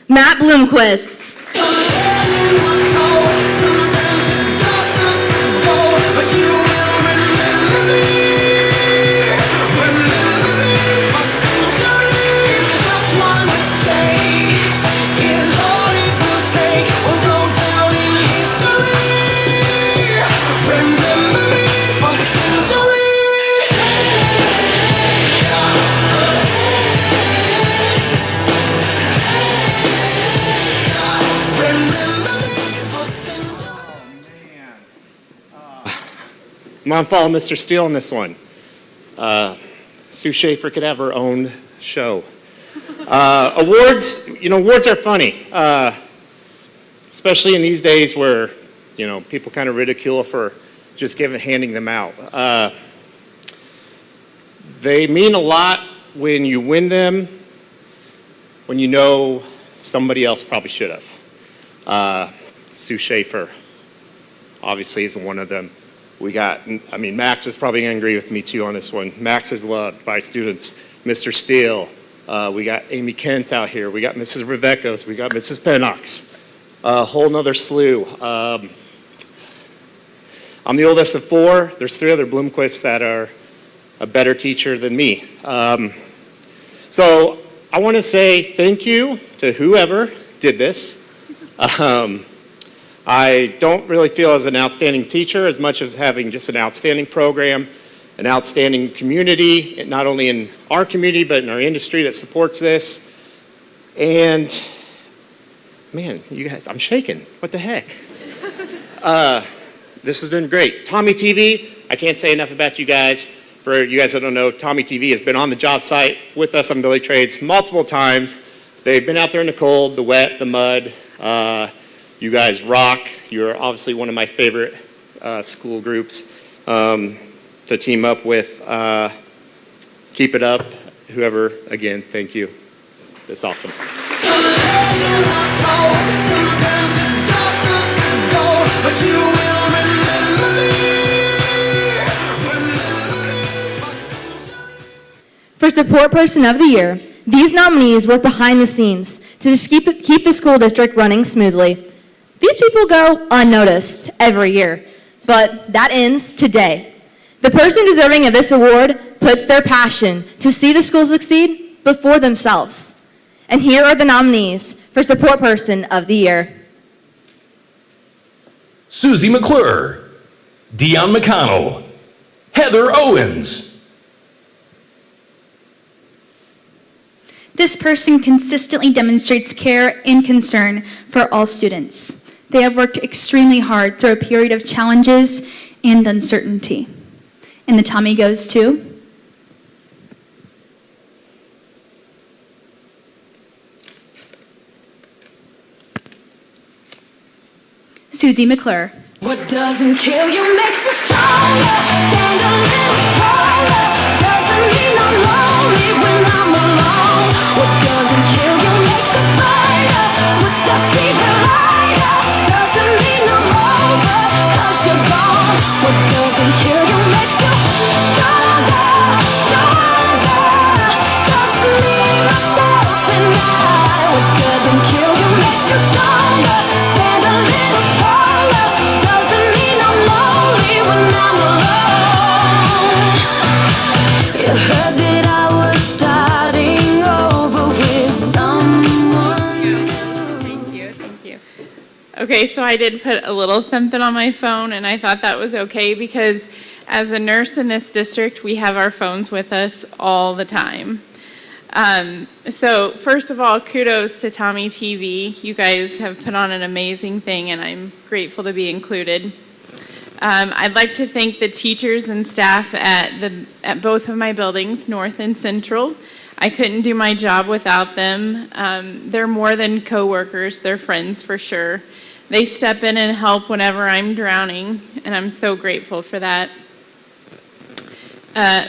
Matt Bloomquist. I'm going to follow Mr. Steele on this one. Sue Schaefer could have her own show. Awards, awards are funny, especially in these days where, people kind of ridicule for just handing them out. They mean a lot when you win them, when you know somebody else probably should have. Sue Schaefer obviously is one of them. Max is probably going to agree with me too on this one. Max is loved by students. Mr. Steele, we got Amy Kent's out here. We got Mrs. Rebecca's. We got Mrs. Pennock's. A whole nother slew. I'm the oldest of four. There's three other Bloomquists that are a better teacher than me. So I want to say thank you to whoever did this. I don't really feel as an outstanding teacher as much as having just an outstanding program, an outstanding community, not only in our community, but in our industry that supports this. And man, you guys, I'm shaking. What the heck? This has been great. TommyTV, I can't say enough about you guys. For you guys that don't know, TommyTV has been on the job site with us on Billy Trades multiple times. They've been out there in the cold, the wet, the mud. You guys rock. You're obviously one of my favorite school groups to team up with. Keep it up. Whoever, again, thank you. That's awesome. For Support Person of the Year, these nominees work behind the scenes to just keep the school district running smoothly. These people go unnoticed every year, but that ends today. The person deserving of this award puts their passion to see the school succeed before themselves. And here are the nominees for Support Person of the Year. Susie McClure, Dion McConnell, Heather Owens. This person consistently demonstrates care and concern for all students. They have worked extremely hard through a period of challenges and uncertainty. And the Tommy goes to Susie McClure. What doesn't kill you makes you stronger. Stand a little taller. Doesn't mean I'm lonely when I'm alone. What doesn't kill you makes you fighter. Footsteps even lighter. Doesn't mean I'm over, 'cause you're gone. What doesn't kill you makes you stronger, stronger. Just me, myself, and I. What doesn't kill you makes you stronger. Stand a little taller. Doesn't mean I'm lonely when I'm alone. You heard that I was starting over with someone new. Thank you. Okay, so I did put a little something on my phone, and I thought that was okay because as a nurse in this district, we have our phones with us all the time. So first of all, kudos to TommyTV. You guys have put on an amazing thing, and I'm grateful to be included. I'd like to thank the teachers and staff at both of my buildings, North and Central. I couldn't do my job without them. They're more than coworkers, they're friends for sure. They step in and help whenever I'm drowning, and I'm so grateful for that.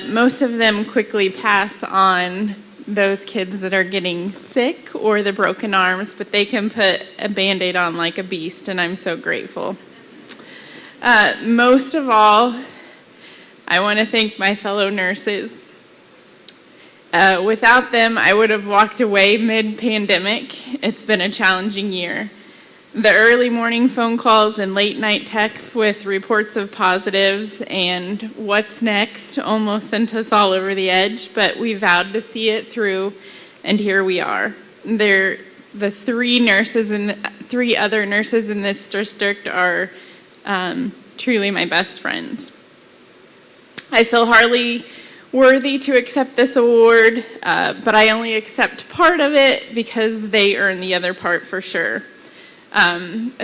Most of them quickly pass on those kids that are getting sick or the broken arms, but they can put a Band-Aid on like a beast, and I'm so grateful. Most of all, I want to thank my fellow nurses. Without them, I would have walked away mid-pandemic. It's been a challenging year. The early morning phone calls and late night texts with reports of positives and what's next almost sent us all over the edge, but we vowed to see it through, and here we are. The three other nurses in this district are truly my best friends. I feel hardly worthy to accept this award, but I only accept part of it because they earn the other part for sure.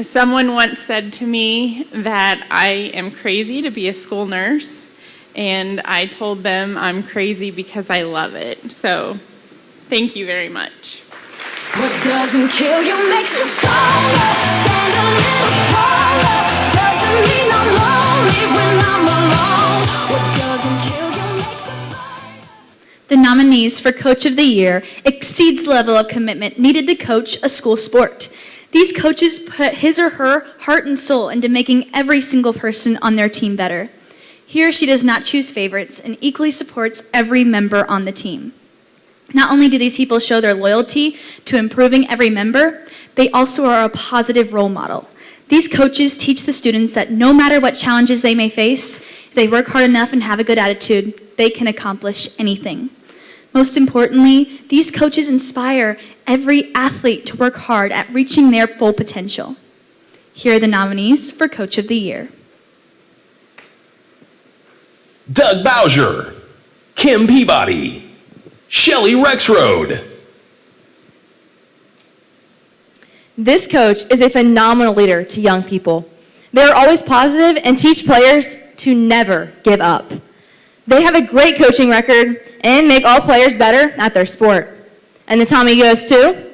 Someone once said to me that I am crazy to be a school nurse, and I told them I'm crazy because I love it. So, thank you very much. What doesn't kill you makes you stronger. Stand a little taller. Doesn't mean I'm lonely when I'm alone. What doesn't kill you makes you fight. The nominees for Coach of the Year exceeds the level of commitment needed to coach a school sport. These coaches put his or her heart and soul into making every single person on their team better. He or she does not choose favorites and equally supports every member on the team. Not only do these people show their loyalty to improving every member, they also are a positive role model. These coaches teach the students that no matter what challenges they may face, if they work hard enough and have a good attitude, they can accomplish anything. Most importantly, these coaches inspire every athlete to work hard at reaching their full potential. Here are the nominees for Coach of the Year. Doug Bowser, Kim Peabody, Shelley Rexroad. This coach is a phenomenal leader to young people. They are always positive and teach players to never give up. They have a great coaching record and make all players better at their sport. And the Tommy goes to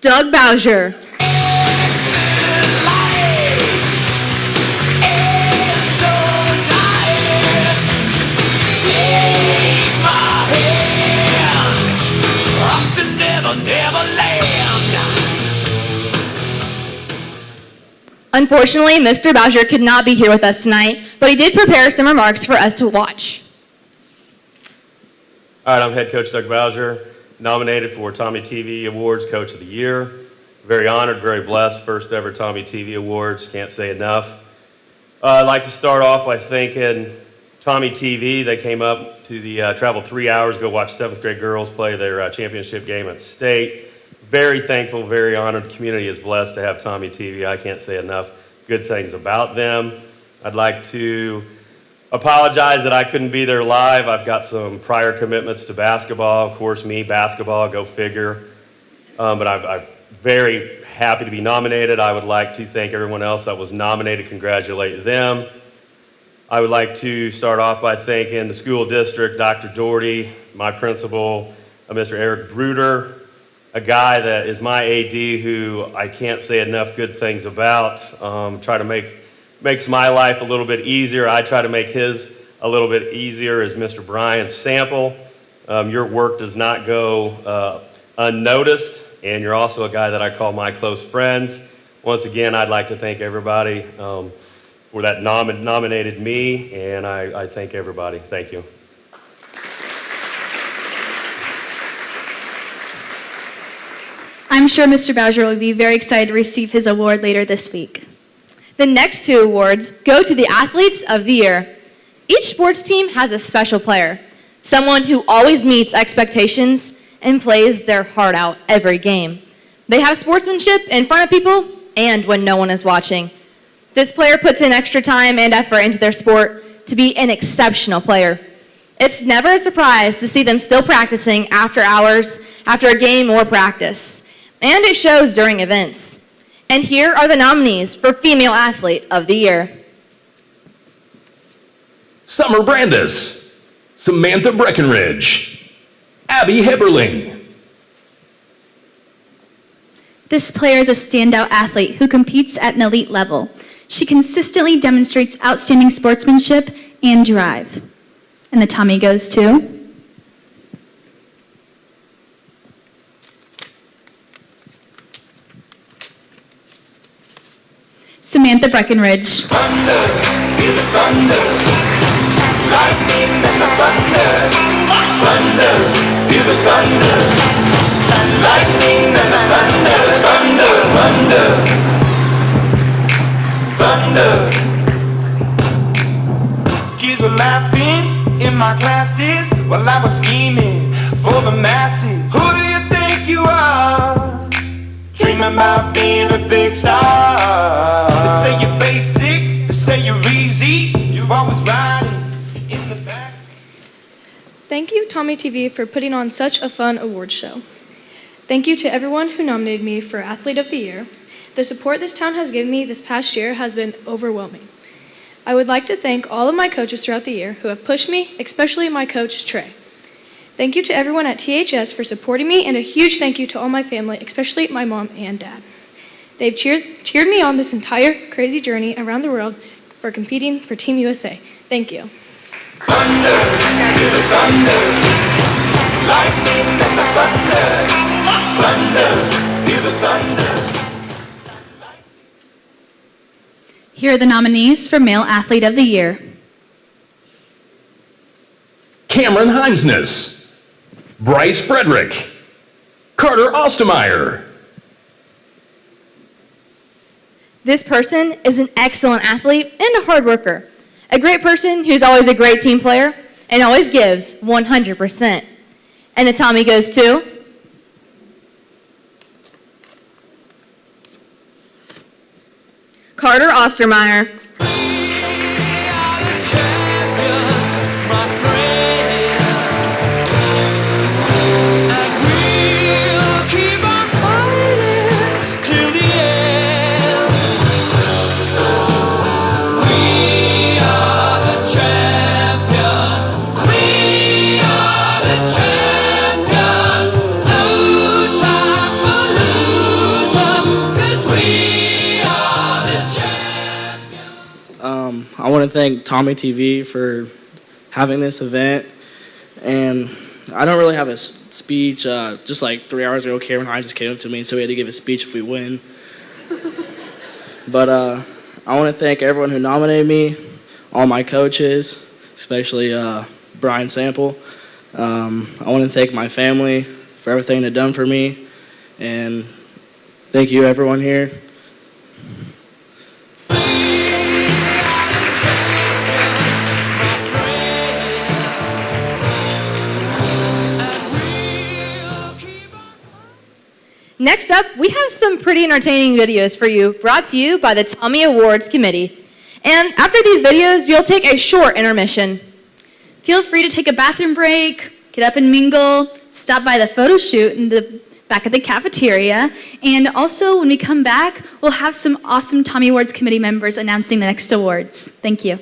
Doug Bowser. Unfortunately, Mr. Bowser could not be here with us tonight, but he did prepare some remarks for us to watch. All right, I'm head coach Doug Bowser, nominated for TommyTV Awards Coach of the Year. Very honored, very blessed. First ever Tommy TV Awards. Can't say enough. I'd like to start off by thanking Tommy TV. They came up to the traveled 3 hours to go watch 7th grade girls play their championship game at state. Very thankful, very honored. The community is blessed to have Tommy TV. I can't say enough good things about them. I'd like to apologize that I couldn't be there live. I've got some prior commitments to basketball. Of course, basketball, go figure. But I'm very happy to be nominated. I would like to thank everyone else that was nominated, congratulate them. I would like to start off by thanking the school district, Dr. Doherty, my principal, Mr. Eric Bruder, a guy that is my AD who I can't say enough good things about. Try to makes my life a little bit easier. I try to make his a little bit easier as Mr. Brian Sample. Your work does not go unnoticed, and you're also a guy that I call my close friends. Once again, I'd like to thank everybody for that nominated me, and I thank everybody. Thank you. I'm sure Mr. Bowser will be very excited to receive his award later this week. The next 2 awards go to the Athletes of the Year. Each sports team has a special player, someone who always meets expectations and plays their heart out every game. They have sportsmanship in front of people and when no one is watching. This player puts in extra time and effort into their sport to be an exceptional player. It's never a surprise to see them still practicing after hours, after a game or practice. And it shows during events. And here are the nominees for Female Athlete of the Year. Summer Brandis, Samantha Breckenridge, Abby Heberling. This player is a standout athlete who competes at an elite level. She consistently demonstrates outstanding sportsmanship and drive. And the Tommy goes to Samantha Breckenridge. Thunder, feel the thunder. Lightning and the thunder. Thunder, feel the thunder. Lightning and the thunder. Thunder, thunder. Kids were laughing in my classes while I was scheming for the masses. Who do you think you are? Dreaming about being a big star. They say you're basic, they say you're easy. You're always riding in the backseat. Thank you, Tommy TV, for putting on such a fun award show. Thank you to everyone who nominated me for Athlete of the Year. The support this town has given me this past year has been overwhelming. I would like to thank all of my coaches throughout the year who have pushed me, especially my coach, Trey. Thank you to everyone at THS for supporting me, and a huge thank you to all my family, especially my mom and dad. They've cheered me on this entire crazy journey around the world for competing for Team USA. Thank you. Thunder, feel the thunder. Lightning and the thunder. Thunder, feel the thunder. Here are the nominees for Male Athlete of the Year. Cameron Heimsness, Bryce Frederick, Carter Ostermeyer. This person is an excellent athlete and a hard worker. A great person who's always a great team player and always gives 100%. And the Tommy goes to Carter Ostermeyer. I want to thank Tommy TV for having this event, and I don't really have a speech. Just like 3 hours ago, Cameron Hines just came up to me and said we had to give a speech if we win. But I want to thank everyone who nominated me, all my coaches, especially Brian Sample. I want to thank my family for everything they've done for me, and Thank you, everyone here. Next up, we have some pretty entertaining videos for you, brought to you by the Tommy Awards Committee. And after these videos, we'll take a short intermission. Feel free to take a bathroom break, get up and mingle, stop by the photo shoot in the back of the cafeteria, and also when we come back, we'll have some awesome Tommy Awards Committee members announcing the next awards. Thank you.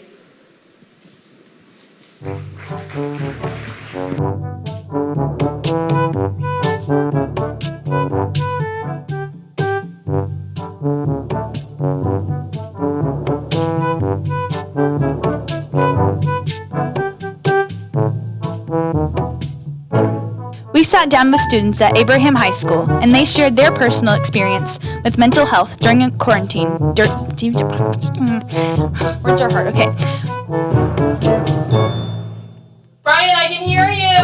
We sat down with students at Abraham High School, and they shared their personal experience with mental health during a quarantine. Words are hard, okay. Brian, I can hear you.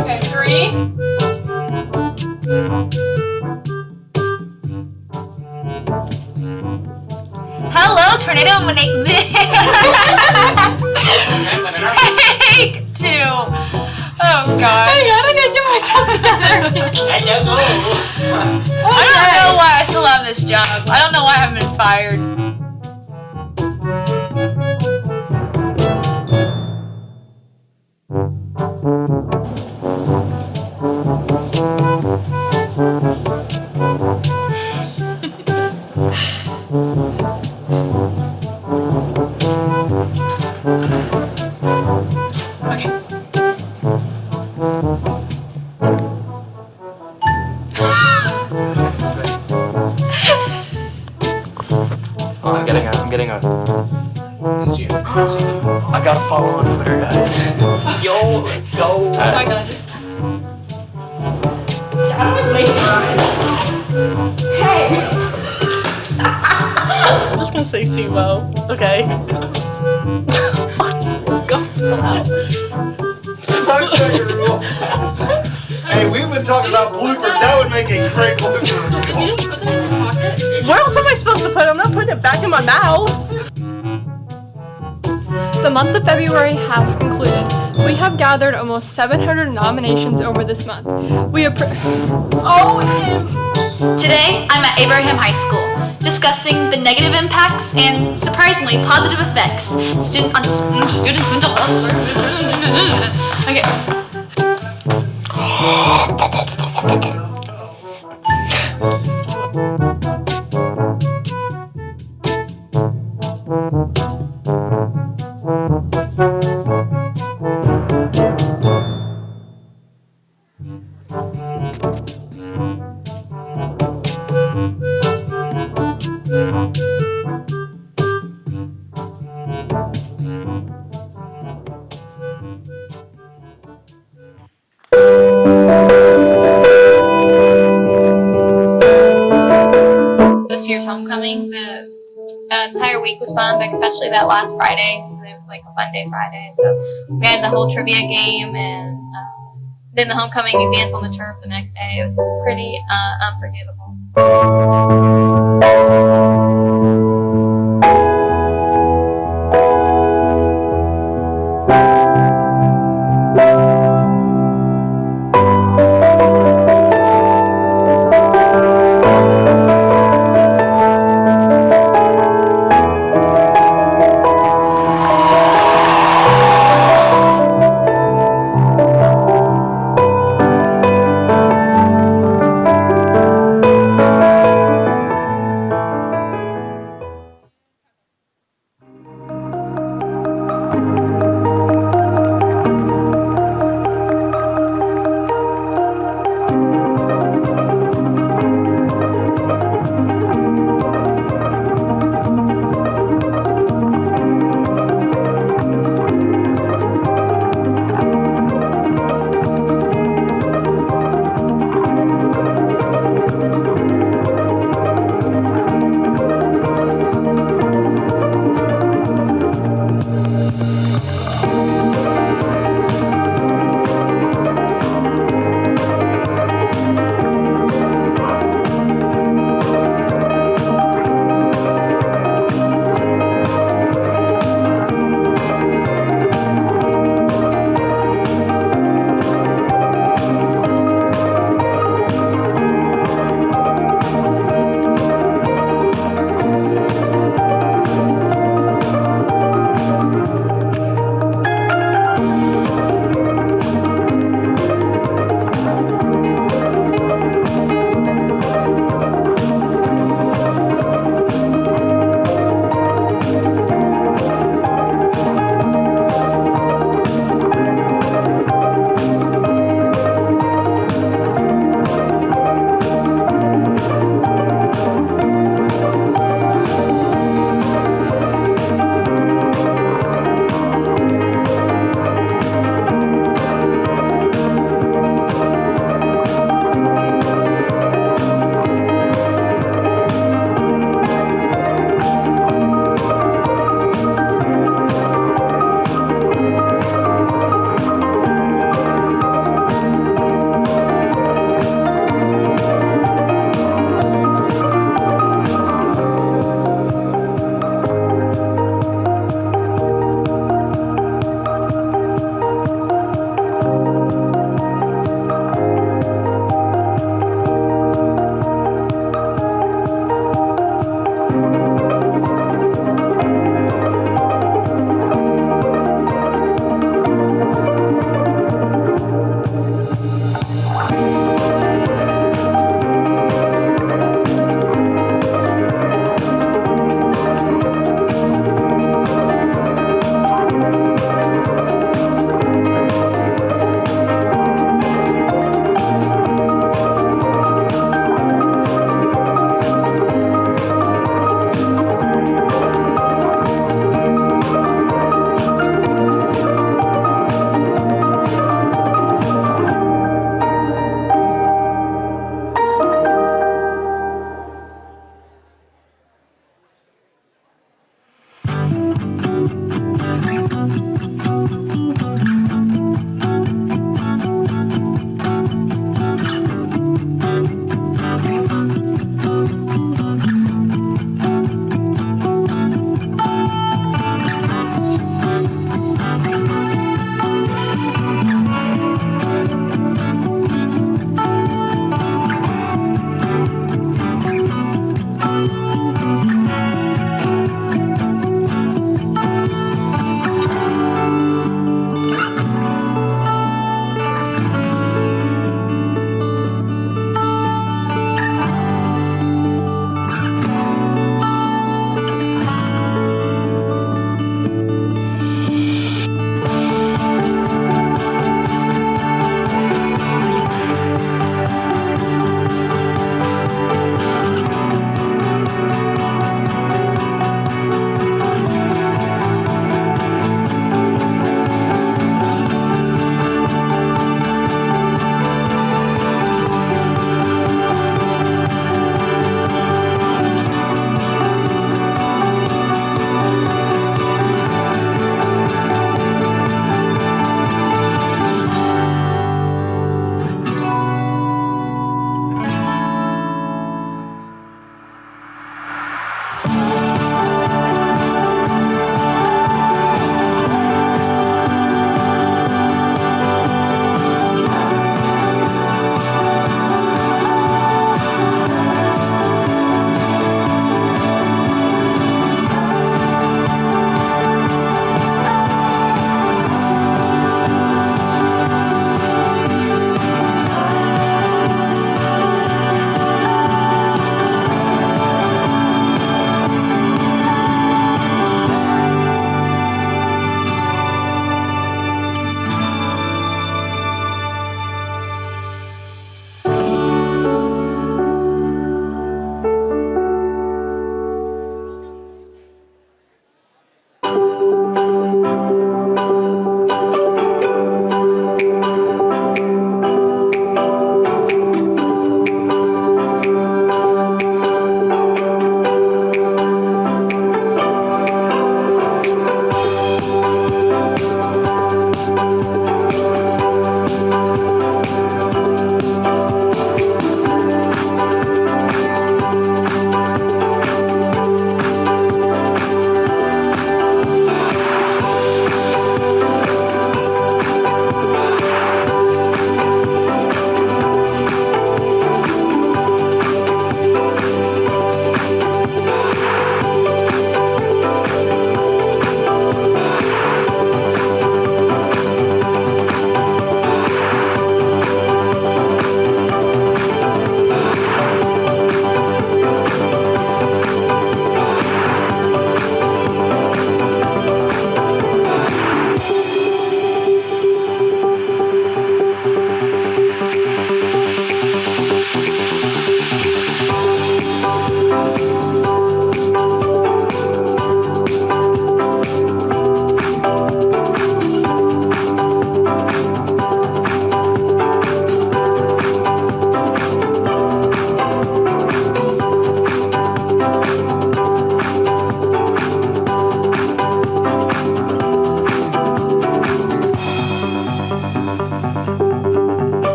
Okay, 3. Hello, tornado. Take 2. Oh, God. I gotta get myself together. I don't know why I still have this job. I don't know why I haven't been fired. I'm getting a. It's you. I gotta follow on Twitter, guys. Yo. Oh my God. Yeah, I'm like waiting for it. Hey. I'm just gonna say sumo. Okay. Hey, we've been talking about bloopers. That would make a great blooper. Did you just put that in your pocket? Where else am I supposed to put it? I'm not putting it back in my mouth. The month of February has concluded. We have gathered almost 700 nominations over this month. Today, I'm at Abraham High School, discussing the negative impacts and, surprisingly, positive effects on students' mental health. Okay. This year's homecoming, the entire week was fun, but especially that last Friday. It was like a fun day Friday. So we had the whole trivia game, and then the homecoming, we danced on the turf the next day. It was pretty unforgettable.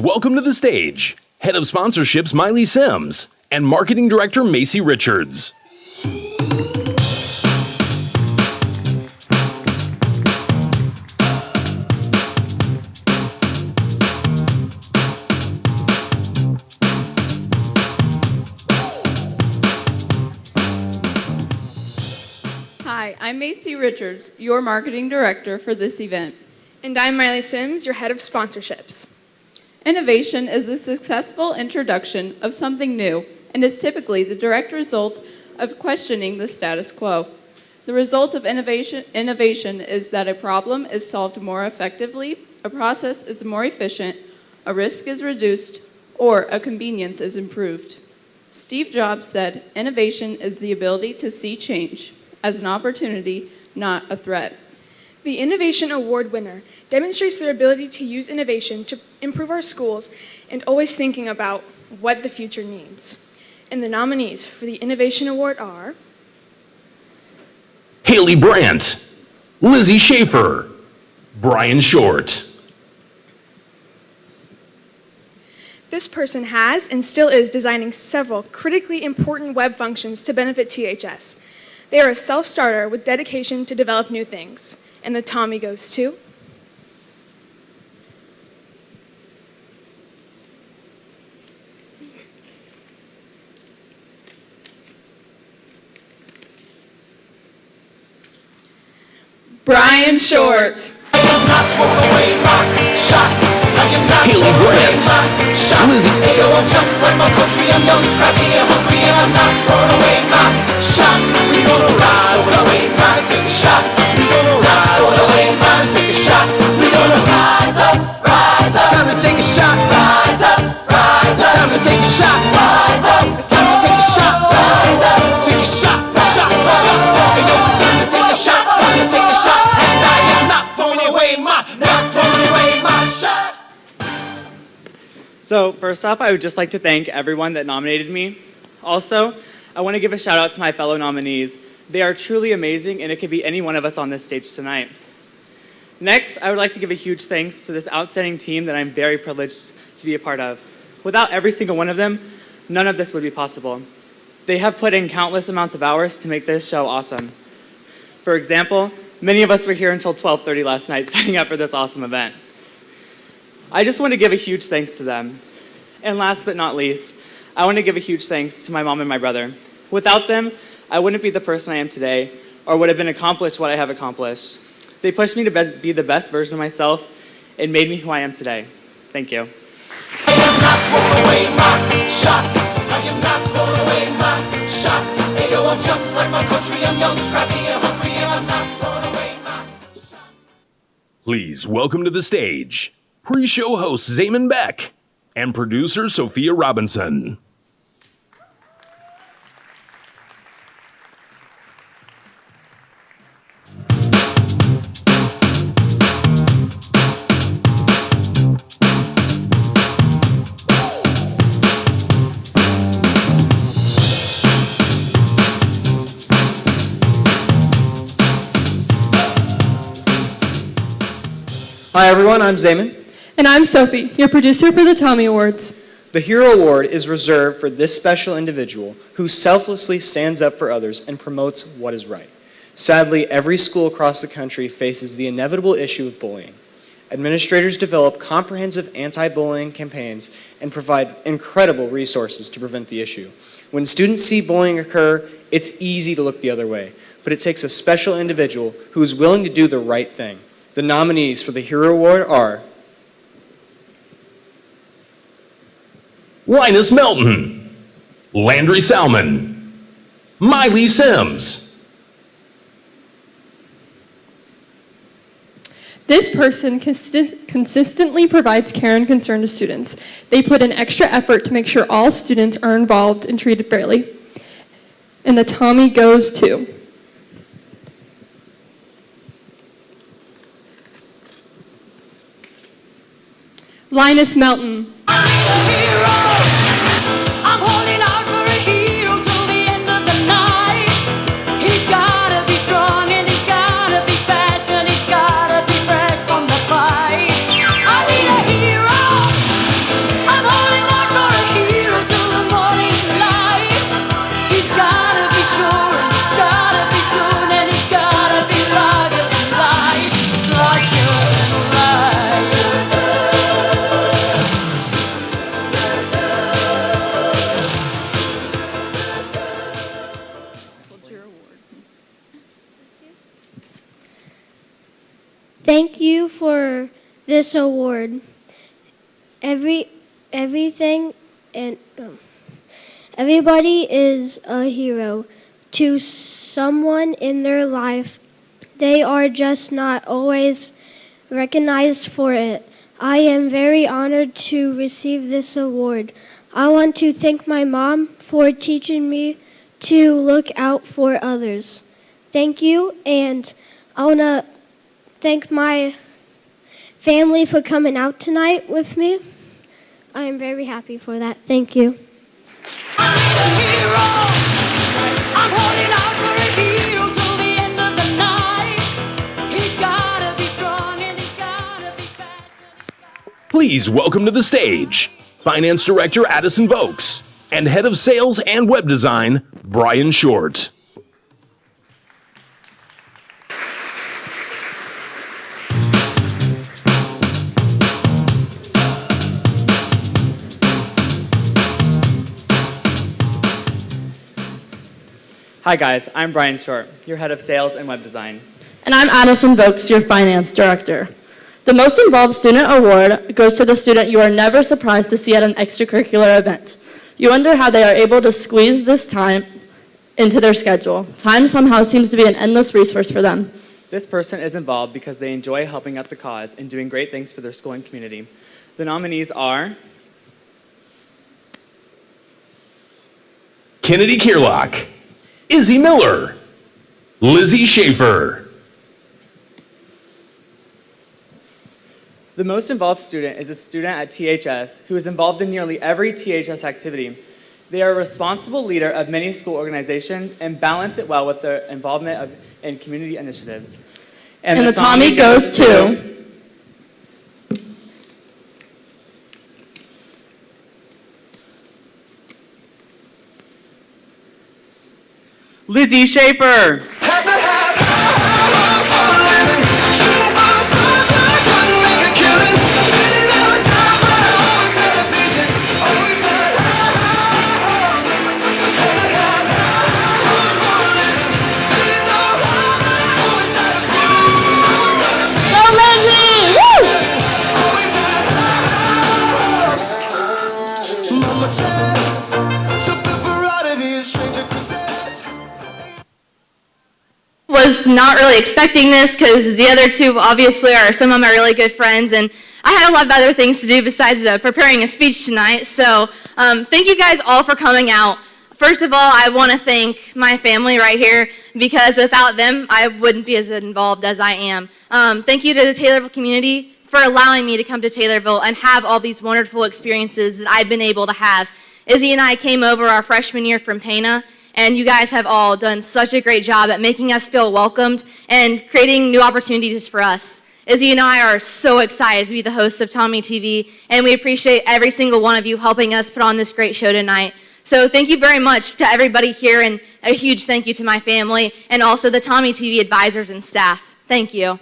welcome to the stage Head of Sponsorships Miley Sims and Marketing Director Macy Richards. Hi, I'm Macy Richards, your marketing director for this event. And I'm Miley Sims, your head of sponsorships. Innovation is the successful introduction of something new and is typically the direct result of questioning the status quo. The result of innovation is that a problem is solved more effectively, a process is more efficient, a risk is reduced, or a convenience is improved. Steve Jobs said, "Innovation is the ability to see change as an opportunity, not a threat." The Innovation Award winner demonstrates their ability to use innovation to improve our schools and always thinking about what the future needs. And the nominees for the Innovation Award are Haley Brandt, Lizzie Schaefer, Brian Short. This person has and still is designing several critically important web functions to benefit THS. They are a self-starter with dedication to develop new things. And the Tommy goes to Brian Short. Haley Brandt, Lizzie. Ayo, I'm just like my country, I'm young, scrappy, and hungry, and I'm not throwing away my shot. We gonna rise up, time to take a shot. We gonna rise up, time to take a shot. We gonna rise up, rise up. It's time to take a shot. Rise up, rise up. It's time to take a shot. Rise up. It's time to take a shot. Rise up. Take a shot, shot, shot. Ayo, it's time to take a shot. Time to take a shot. And I am not throwing away my shot. So first off, I would just like to thank everyone that nominated me. Also, I want to give a shout out to my fellow nominees. They are truly amazing, and it could be any one of us on this stage tonight. Next, I would like to give a huge thanks to this outstanding team that I'm very privileged to be a part of. Without every single one of them, none of this would be possible. They have put in countless amounts of hours to make this show awesome. For example, many of us were here until 12:30 last night setting up for this awesome event. I just want to give a huge thanks to them. And last but not least, I want to give a huge thanks to my mom and my brother. Without them, I wouldn't be the person I am today, or would have been accomplished what I have accomplished. They pushed me to be the best version of myself and made me who I am today. Thank you. I am not throwing away my shot. I am not throwing away my shot. Ayo, I'm just like my country, I'm young, scrappy, and hungry, and I'm not throwing away my shot. Please welcome to the stage pre-show host Zayman Beck and producer Sophia Robinson. Hi everyone, I'm Zayman. And I'm Sophie, your producer for the Tommy Awards. The Hero Award is reserved for this special individual who selflessly stands up for others and promotes what is right. Sadly, every school across the country faces the inevitable issue of bullying. Administrators develop comprehensive anti-bullying campaigns and provide incredible resources to prevent the issue. When students see bullying occur, it's easy to look the other way, but it takes a special individual who is willing to do the right thing. The nominees for the Hero Award are Linus Melton, Landry Salmon, Miley Sims. This person consistently provides care and concern to students. They put in extra effort to make sure all students are involved and treated fairly. And the Tommy goes to Linus Melton. I'm holding out for a hero till the end of the night. He's gotta be strong and he's gotta be fast and he's gotta be fresh from the fight. I need a hero. Thank you for this award. Everything and everybody is a hero to someone in their life. They are just not always recognized for it. I am very honored to receive this award. I want to thank my mom for teaching me to look out for others. Thank you, and I want to thank my family for coming out tonight with me. I am very happy for that. Thank you. Please welcome to the stage Finance Director Addison Vokes and Head of Sales and Web Design Brian Short. Hi guys, I'm Brian Short, your Head of Sales and Web Design. And I'm Addison Vokes, your Finance Director. The Most Involved Student Award goes to the student you are never surprised to see at an extracurricular event. You wonder how they are able to squeeze this time into their schedule. Time somehow seems to be an endless resource for them. This person is involved because they enjoy helping out the cause and doing great things for their school and community. The nominees are Kennedy Kierlock, Izzy Miller, Lizzie Schaefer. The most involved student is a student at THS who is involved in nearly every THS activity. They are a responsible leader of many school organizations and balance it well with their involvement in community initiatives. And the Tommy goes to Lizzie Schaefer. Was not really expecting this because the other two obviously are some of my really good friends, and I had a lot of other things to do besides preparing a speech tonight. So thank you guys all for coming out. First of all, I want to thank my family right here because without them, I wouldn't be as involved as I am. Thank you to the Taylorville community for allowing me to come to Taylorville and have all these wonderful experiences that I've been able to have. Izzy and I came over our freshman year from Pana, and you guys have all done such a great job at making us feel welcomed and creating new opportunities for us. Izzy and I are so excited to be the hosts of TommyTV, and we appreciate every single one of you helping us put on this great show tonight. So thank you very much to everybody here, and a huge thank you to my family and also the TommyTV advisors and staff. Thank you.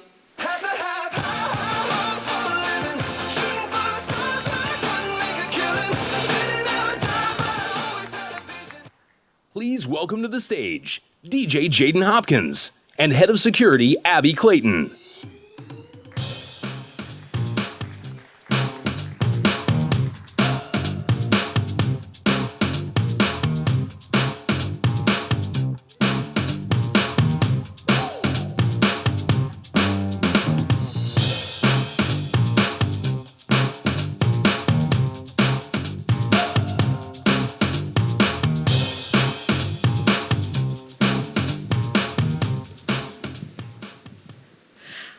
Please welcome to the stage DJ Jaden Hopkins and Head of Security Abby Clayton.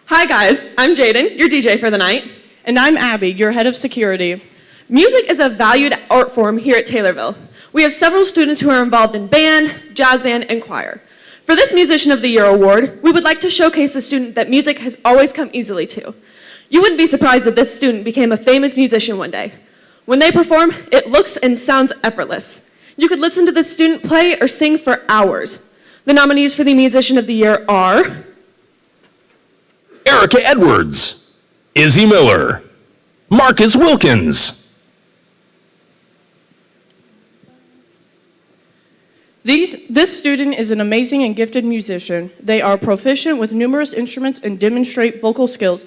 Hi guys, I'm Jaden, your DJ for the night. And I'm Abby, your head of security. Music is a valued art form here at Taylorville. We have several students who are involved in band, jazz band, and choir. For this Musician of the Year award, we would like to showcase a student that music has always come easily to. You wouldn't be surprised if this student became a famous musician one day. When they perform, it looks and sounds effortless. You could listen to this student play or sing for hours. The nominees for the Musician of the Year are Erica Edwards, Izzy Miller, Marcus Wilkins, This student is an amazing and gifted musician. They are proficient with numerous instruments and demonstrate vocal skills.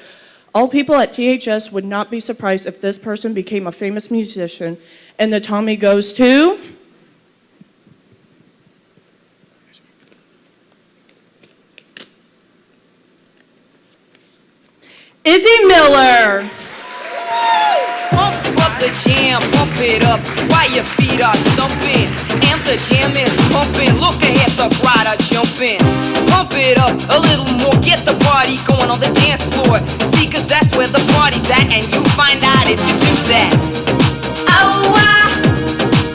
All people at THS would not be surprised if this person became a famous musician. And the Tommy goes to... Izzy Miller. Pump up the jam, pump it up while your feet are stumping. And the jam is pumping. Look ahead, the crowd are jumping. Pump it up a little more, get the party going on the dance floor. See, cause that's where the party's at, and you find out if you do that. Oh,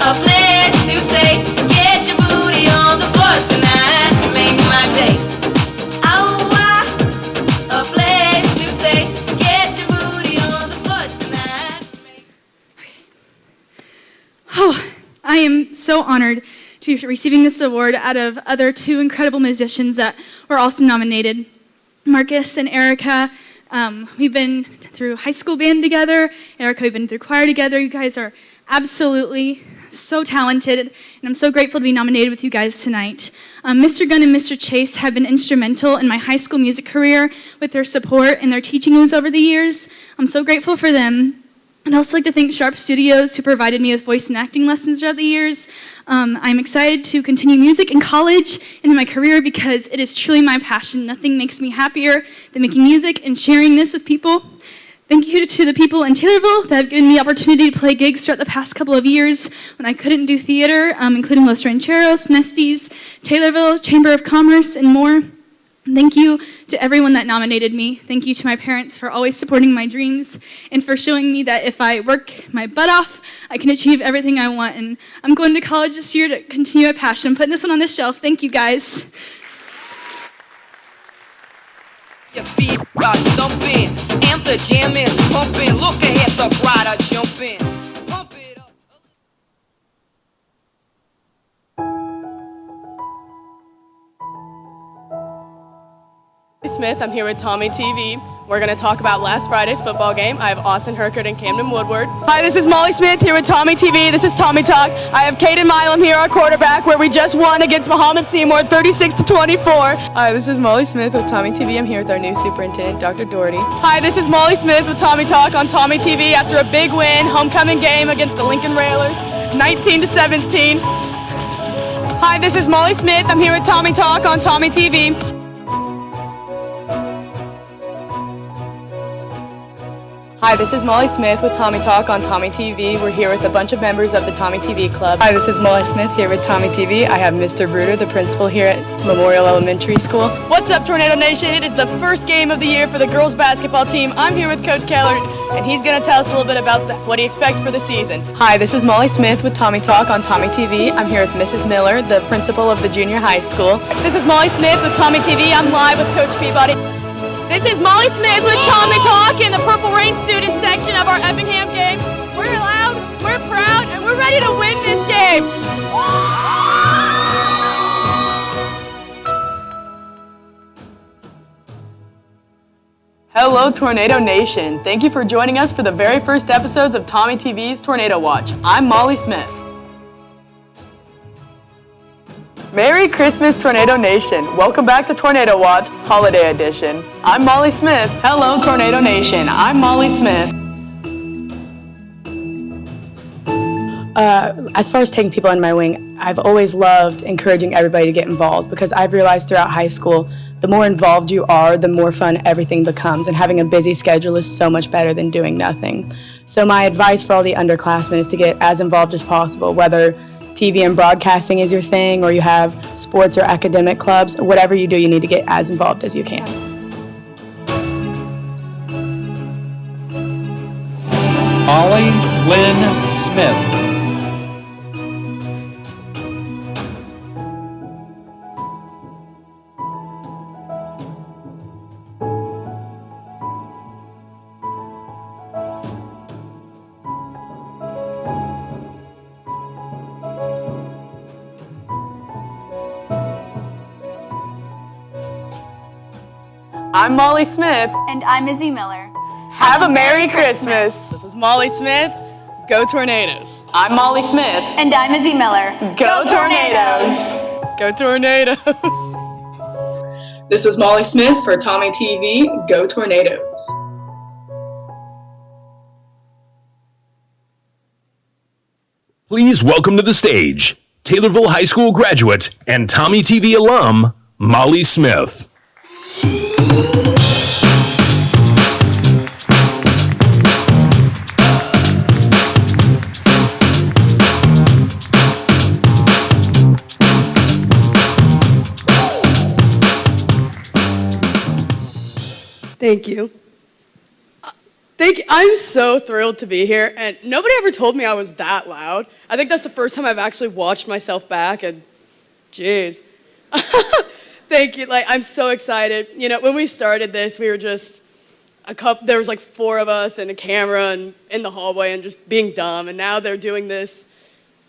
a place to stay. Get your booty on the floor tonight. Make my day. Oh, a place to stay. Get your booty on the floor tonight. Oh, I am so honored to be receiving this award out of other two incredible musicians that were also nominated, Marcus and Erica. We've been through high school band together. Erica, we've been through choir together. You guys are absolutely so talented, and I'm so grateful to be nominated with you guys tonight. Mr. Gunn and Mr. Chase have been instrumental in my high school music career with their support and their teaching moves over the years. I'm so grateful for them. I'd also like to thank Sharp Studios, who provided me with voice and acting lessons throughout the years. I'm excited to continue music in college and in my career because it is truly my passion. Nothing makes me happier than making music and sharing this with people. Thank you to the people in Taylorville that have given me the opportunity to play gigs throughout the past couple of years when I couldn't do theater, including Los Rancheros, Nesties, Taylorville, Chamber of Commerce, and more. Thank you to everyone that nominated me. Thank you to my parents for always supporting my dreams and for showing me that if I work my butt off, I can achieve everything I want. And I'm going to college this year to continue my passion. I'm putting this one on the shelf. Thank you, guys. Your feet are stumping, and the jam is pumping. Look ahead, the crowd are jumping. Pump it up. Smith. I'm here with TommyTV. We're going to talk about last Friday's football game. I have Austin Herkert and Camden Woodward. Hi, this is Molly Smith here with TommyTV. This is Tommy Talk. I have Caden Milam here, our quarterback, where we just won against Muhammad Seymour, 36-24. Hi, this is Molly Smith with TommyTV. I'm here with our new superintendent, Dr. Doherty. Hi, this is Molly Smith with Tommy Talk on TommyTV after a big win, homecoming game against the Lincoln Railers, 19-17. Hi, this is Molly Smith. I'm here with Tommy Talk on TommyTV. Hi, this is Molly Smith with Tommy Talk on TommyTV. We're here with a bunch of members of the TommyTV Club. Hi, this is Molly Smith here with TommyTV. I have Mr. Bruder, the principal here at Memorial Elementary School. What's up, Tornado Nation? It is the first game of the year for the girls basketball team. I'm here with Coach Keller, and he's going to tell us a little bit about what he expects for the season. Hi, this is Molly Smith with Tommy Talk on TommyTV. I'm here with Mrs. Miller, the principal of the junior high school. This is Molly Smith with TommyTV. I'm live with Coach Peabody. This is Molly Smith with Tommy Talk in the Purple Rain student section of our Effingham game. We're loud, we're proud, and we're ready to win this game. Hello, Tornado Nation. Thank you for joining us for the very first episodes of TommyTV's Tornado Watch. I'm Molly Smith. Merry Christmas, Tornado Nation. Welcome back to Tornado Watch, Holiday Edition. I'm Molly Smith. Hello, Tornado Nation. I'm Molly Smith. As far as taking people under my wing, I've always loved encouraging everybody to get involved because I've realized throughout high school, the more involved you are, the more fun everything becomes, and having a busy schedule is so much better than doing nothing. So my advice for all the underclassmen is to get as involved as possible, whether TV and broadcasting is your thing, or you have sports or academic clubs. Whatever you do, you need to get as involved as you can. Holly Lynn Smith. I'm Molly Smith. And I'm Izzy Miller. Have a Merry Christmas. This is Molly Smith. Go Tornadoes. I'm Molly Smith. And I'm Izzy Miller. Go Tornadoes. Go Tornadoes. This is Molly Smith for TommyTV. Go Tornadoes. Please welcome to the stage Taylorville High School graduate and TommyTV alum, Molly Smith. Thank you. I'm so thrilled to be here, and nobody ever told me I was that loud. I think that's the first time I've actually watched myself back, and jeez. Thank you. I'm so excited. You know, when we started this, we were just there was 4 of us and a camera and in the hallway and just being dumb, and now they're doing this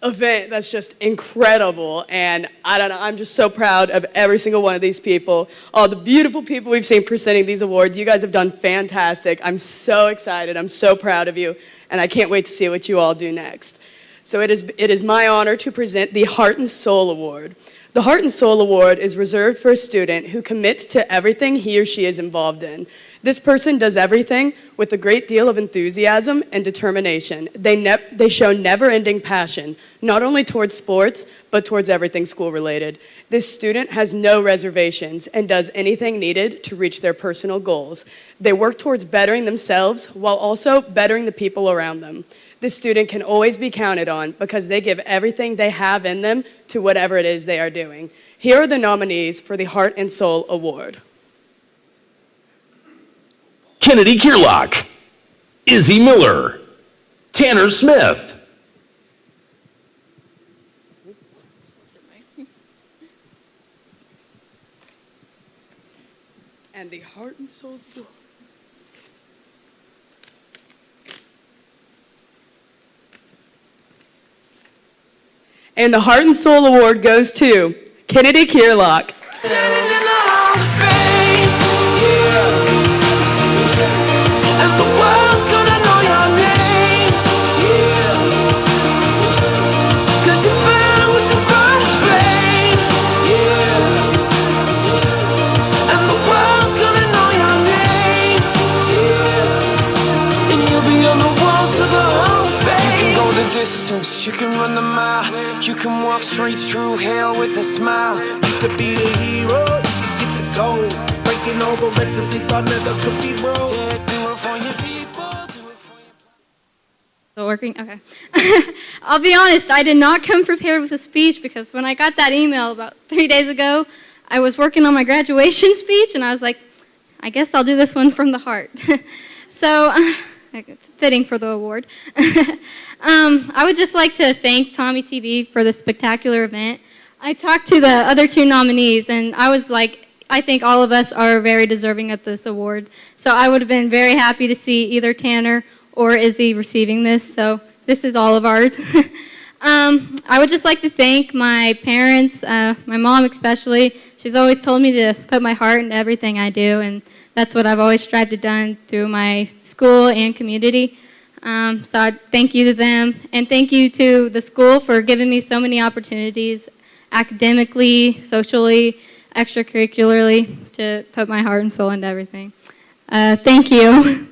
event that's just incredible, and I don't know, I'm just so proud of every single one of these people, all the beautiful people we've seen presenting these awards. You guys have done fantastic. I'm so excited. I'm so proud of you, and I can't wait to see what you all do next. So it is my honor to present the Heart and Soul Award. The Heart and Soul Award is reserved for a student who commits to everything he or she is involved in. This person does everything with a great deal of enthusiasm and determination. They show never-ending passion, not only towards sports, but towards everything school-related. This student has no reservations and does anything needed to reach their personal goals. They work towards bettering themselves while also bettering the people around them. This student can always be counted on because they give everything they have in them to whatever it is they are doing. Here are the nominees for the Heart and Soul Award. Kennedy Kierlock, Izzy Miller, Tanner Smith. And the Heart and Soul Award. And the Heart and Soul Award goes to Kennedy Kierlock. And the world's gonna know your name, yeah. 'Cause you're better with the brush flame, yeah. And the world's gonna know your name, yeah. And you'll be on the walls of the Hall of Fame. You can go the distance, you can run the mile, you can walk straight through hell with a smile. You could be the hero, you could get the gold. Breaking all the records they thought never could be broke. Yeah, do it for your people, do it for your... Still working? Okay. I'll be honest, I did not come prepared with a speech because when I got that email about 3 days ago, I was working on my graduation speech and I was like, I guess I'll do this one from the heart. So, it's fitting for the award. I would just like to thank TommyTV for this spectacular event. I talked to the other 2 nominees and I was like, I think all of us are very deserving of this award. So I would have been very happy to see either Tanner or Izzy receiving this. So this is all of ours. I would just like to thank my parents, my mom especially. She's always told me to put my heart into everything I do, and that's what I've always strived to do through my school and community. So I thank you to them, and thank you to the school for giving me so many opportunities academically, socially, extracurricularly, to put my heart and soul into everything. Thank you.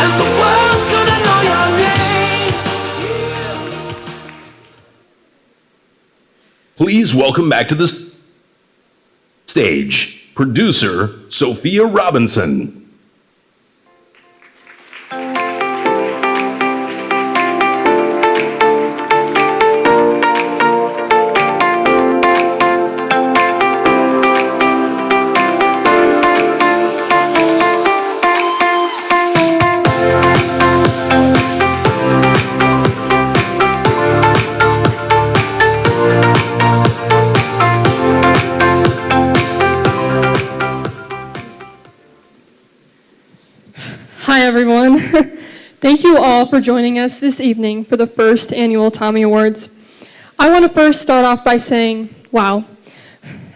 And the world's gonna know your name. Please welcome back to the stage, producer Sophia Robinson. Hi, everyone. Thank you all for joining us this evening for the first annual Tommy Awards. I want to first start off by saying, wow,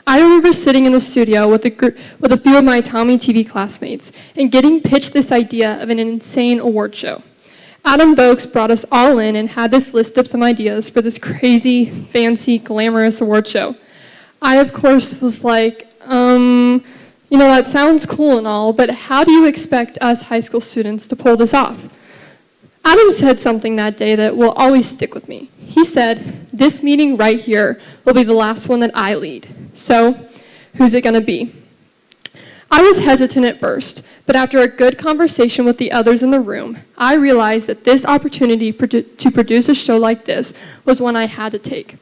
I remember sitting in the studio with a few of my Tommy TV classmates and getting pitched this idea of an insane award show. Adam Vokes brought us all in and had this list of some ideas for this crazy, fancy, glamorous award show. I, of course, was like, that sounds cool and all, but how do you expect us high school students to pull this off? Adam said something that day that will always stick with me. He said, this meeting right here will be the last one that I lead. So, who's it going to be? I was hesitant at first, but after a good conversation with the others in the room, I realized that this opportunity to produce a show like this was one I had to take.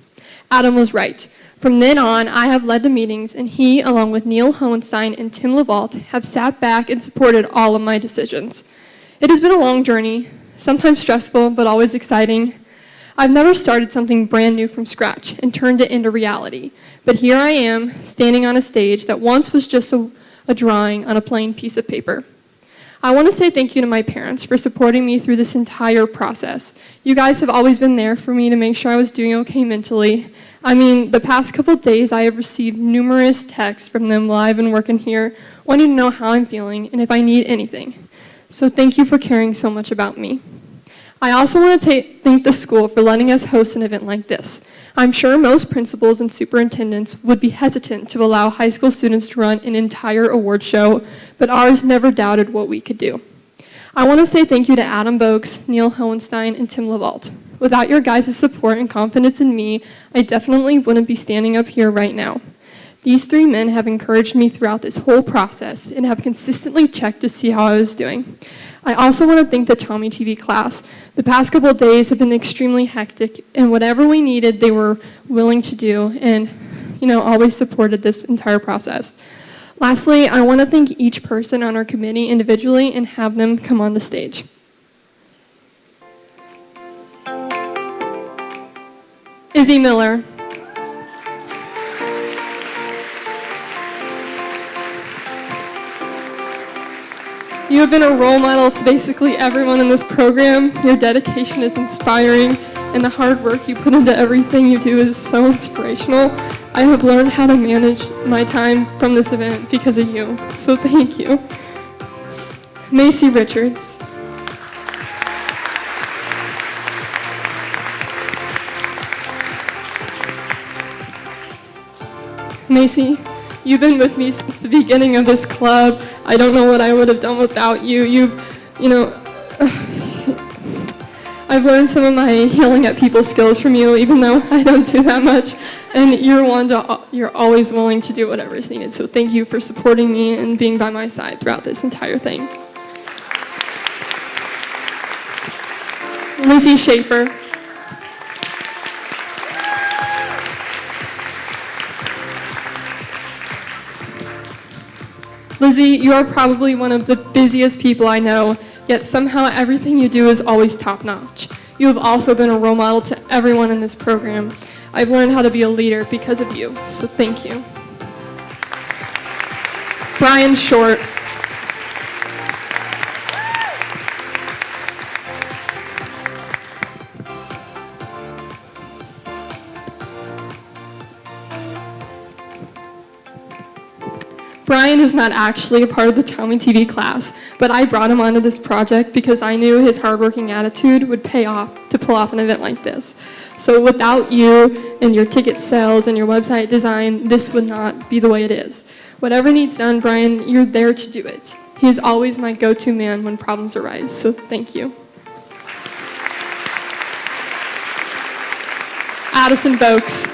Adam was right. From then on, I have led the meetings, and he, along with Neil Hohenstein and Tim LaVault, have sat back and supported all of my decisions. It has been a long journey, sometimes stressful, but always exciting. I've never started something brand new from scratch and turned it into reality, but here I am, standing on a stage that once was just a drawing on a plain piece of paper. I want to say thank you to my parents for supporting me through this entire process. You guys have always been there for me to make sure I was doing okay mentally. The past couple days I have received numerous texts from them while I've been working here, wanting to know how I'm feeling and if I need anything. So thank you for caring so much about me. I also want to thank the school for letting us host an event like this. I'm sure most principals and superintendents would be hesitant to allow high school students to run an entire award show, but ours never doubted what we could do. I want to say thank you to Adam Vokes, Neil Hohenstein, and Tim LaVault. Without your guys' support and confidence in me, I definitely wouldn't be standing up here right now. These three men have encouraged me throughout this whole process and have consistently checked to see how I was doing. I also want to thank the Tommy TV class. The past couple of days have been extremely hectic, and whatever we needed, they were willing to do and, always supported this entire process. Lastly, I want to thank each person on our committee individually and have them come on the stage. Izzy Miller. You have been a role model to basically everyone in this program. Your dedication is inspiring, and the hard work you put into everything you do is so inspirational. I have learned how to manage my time from this event because of you, so thank you. Macy Richards. Macy, you've been with me since the beginning of this club. I don't know what I would have done without you. I've learned some of my yelling at people skills from you, even though I don't do that much. And you're always willing to do whatever is needed. So thank you for supporting me and being by my side throughout this entire thing. Lizzie Schaefer. Lizzie, you are probably one of the busiest people I know, yet somehow everything you do is always top-notch. You have also been a role model to everyone in this program. I've learned how to be a leader because of you, so thank you. Brian Short. Brian is not actually a part of the Tommy TV class, but I brought him onto this project because I knew his hardworking attitude would pay off to pull off an event like this. So without you and your ticket sales and your website design, this would not be the way it is. Whatever needs done, Brian, you're there to do it. He is always my go-to man when problems arise, so thank you. Addison Vokes.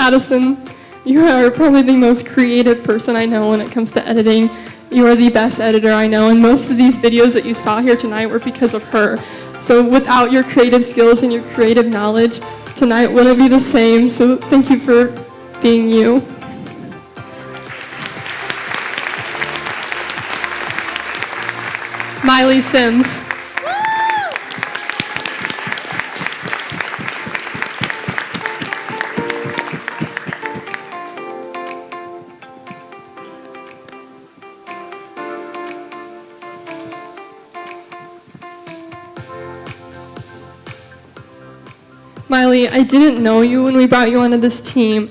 Addison, you are probably the most creative person I know when it comes to editing. You are the best editor I know, and most of these videos that you saw here tonight were because of her. So without your creative skills and your creative knowledge, tonight wouldn't be the same, so thank you for being you. Miley Sims. Miley, I didn't know you when we brought you onto this team,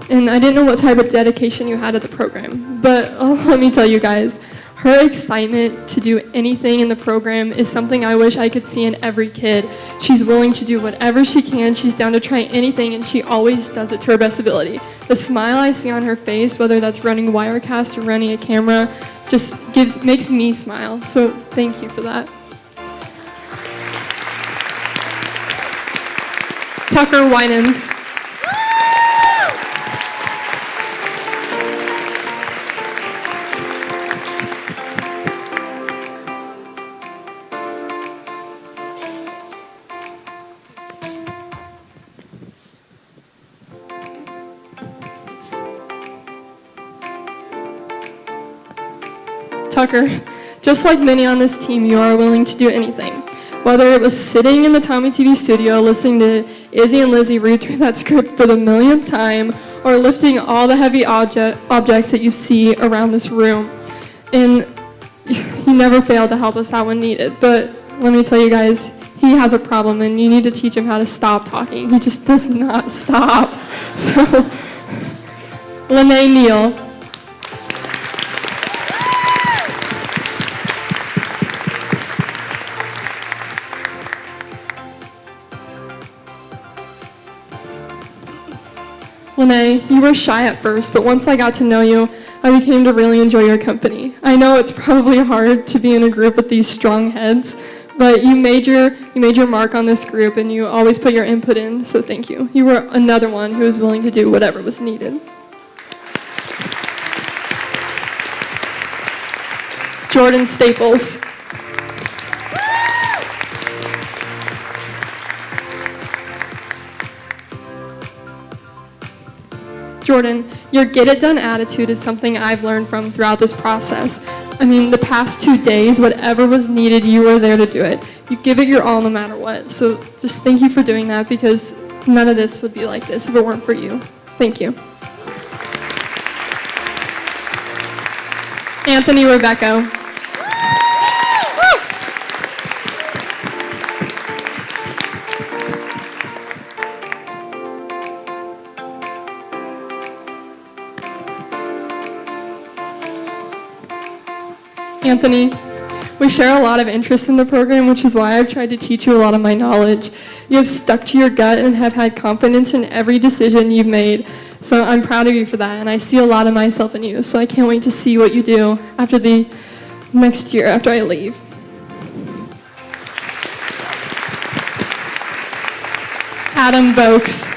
and I didn't know what type of dedication you had at the program. But let me tell you guys, her excitement to do anything in the program is something I wish I could see in every kid. She's willing to do whatever she can. She's down to try anything, and she always does it to her best ability. The smile I see on her face, whether that's running Wirecast or running a camera, just makes me smile. So thank you for that. Tucker Winans. Tucker, just like many on this team, you are willing to do anything. Whether it was sitting in the Tommy TV studio listening to Izzy and Lizzie read through that script for the millionth time, or lifting all the heavy objects that you see around this room. And you never fail to help us out when needed. But let me tell you guys, he has a problem, and you need to teach him how to stop talking. He just does not stop. So, Lene Neal. Lene, you were shy at first, but once I got to know you, I became to really enjoy your company. I know it's probably hard to be in a group with these strong heads, but you made your mark on this group, and you always put your input in, so thank you. You were another one who was willing to do whatever was needed. Jordan Staples. Jordan, your get-it-done attitude is something I've learned from throughout this process. I mean, the past 2 days, whatever was needed, you were there to do it. You give it your all no matter what. So just thank you for doing that, because none of this would be like this if it weren't for you. Thank you. Anthony Rebecca. Anthony, we share a lot of interest in the program, which is why I've tried to teach you a lot of my knowledge. You have stuck to your gut and have had confidence in every decision you've made. So I'm proud of you for that, and I see a lot of myself in you. So I can't wait to see what you do after the next year after I leave. Adam Vokes.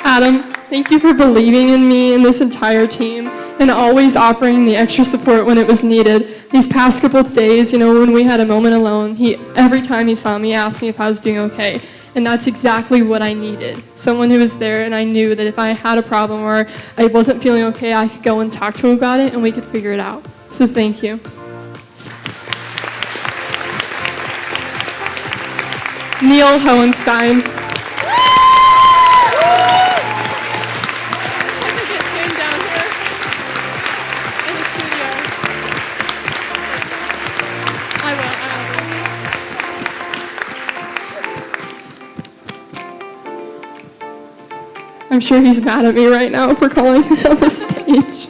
Adam, thank you for believing in me and this entire team, and always offering the extra support when it was needed. These past couple of days, when we had a moment alone, every time he saw me, asked me if I was doing okay, and that's exactly what I needed. Someone who was there, and I knew that if I had a problem or I wasn't feeling okay, I could go and talk to him about it, and we could figure it out. So thank you. Neil Hohenstein. I'm sure he's mad at me right now for calling him on the stage.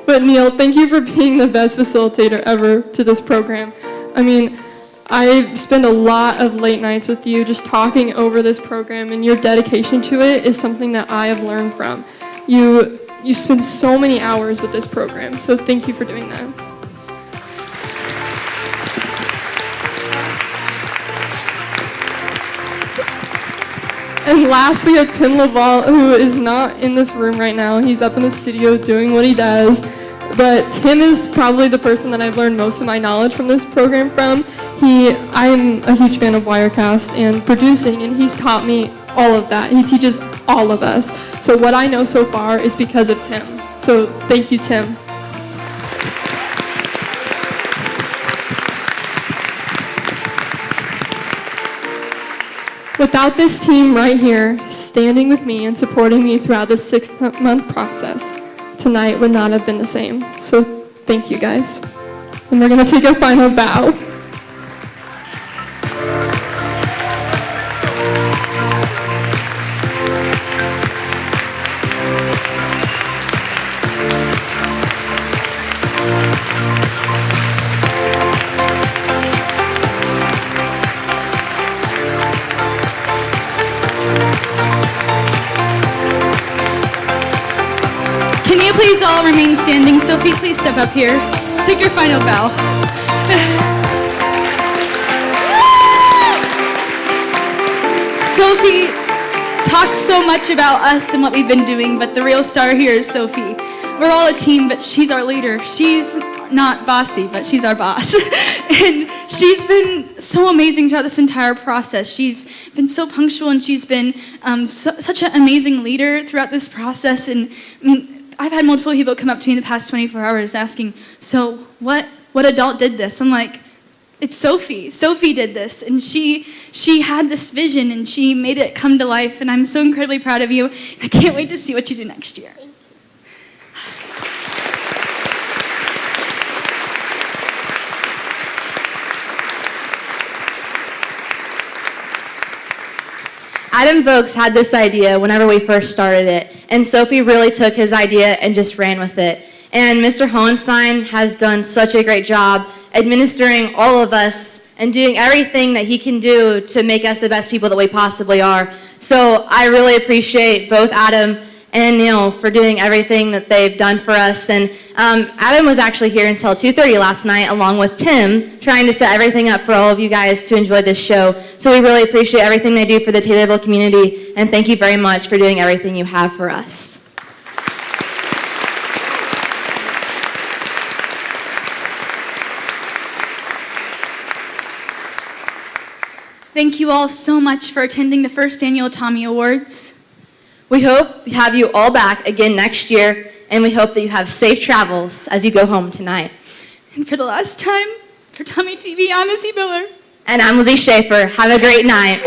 But Neil, thank you for being the best facilitator ever to this program. I mean, I spend a lot of late nights with you just talking over this program, and your dedication to it is something that I have learned from. You spend so many hours with this program, so thank you for doing that. And last, we have Tim Laval, who is not in this room right now. He's up in the studio doing what he does. But Tim is probably the person that I've learned most of my knowledge from this program from. I'm a huge fan of Wirecast and producing, and he's taught me all of that. He teaches all of us. So what I know so far is because of Tim. So thank you, Tim. Without this team right here, standing with me and supporting me throughout this 6-month process, tonight would not have been the same. So thank you guys. And we're gonna take a final bow. Can you please all remain standing? Sophie, please step up here. Take your final bow. Sophie talks so much about us and what we've been doing, but the real star here is Sophie. We're all a team, but she's our leader. She's not bossy, but she's our boss. And she's been so amazing throughout this entire process. She's been so punctual, and she's been such an amazing leader throughout this process. And I mean, I've had multiple people come up to me in the past 24 hours asking, so what adult did this? I'm like, it's Sophie. Sophie did this, and she had this vision, and she made it come to life, and I'm so incredibly proud of you. I can't wait to see what you do next year. Adam Vokes had this idea whenever we first started it, and Sophie really took his idea and just ran with it. And Mr. Hohenstein has done such a great job administering all of us and doing everything that he can do to make us the best people that we possibly are. So I really appreciate both Adam and Neil for doing everything that they've done for us. And Adam was actually here until 2:30 last night, along with Tim, trying to set everything up for all of you guys to enjoy this show. So we really appreciate everything they do for the Taylorville community, and thank you very much for doing everything you have for us. Thank you all so much for attending the first annual Tommy Awards. We hope to have you all back again next year, and we hope that you have safe travels as you go home tonight. And for the last time, for Tommy TV, I'm Izzy Miller. And I'm Lizzie Schaefer. Have a great night.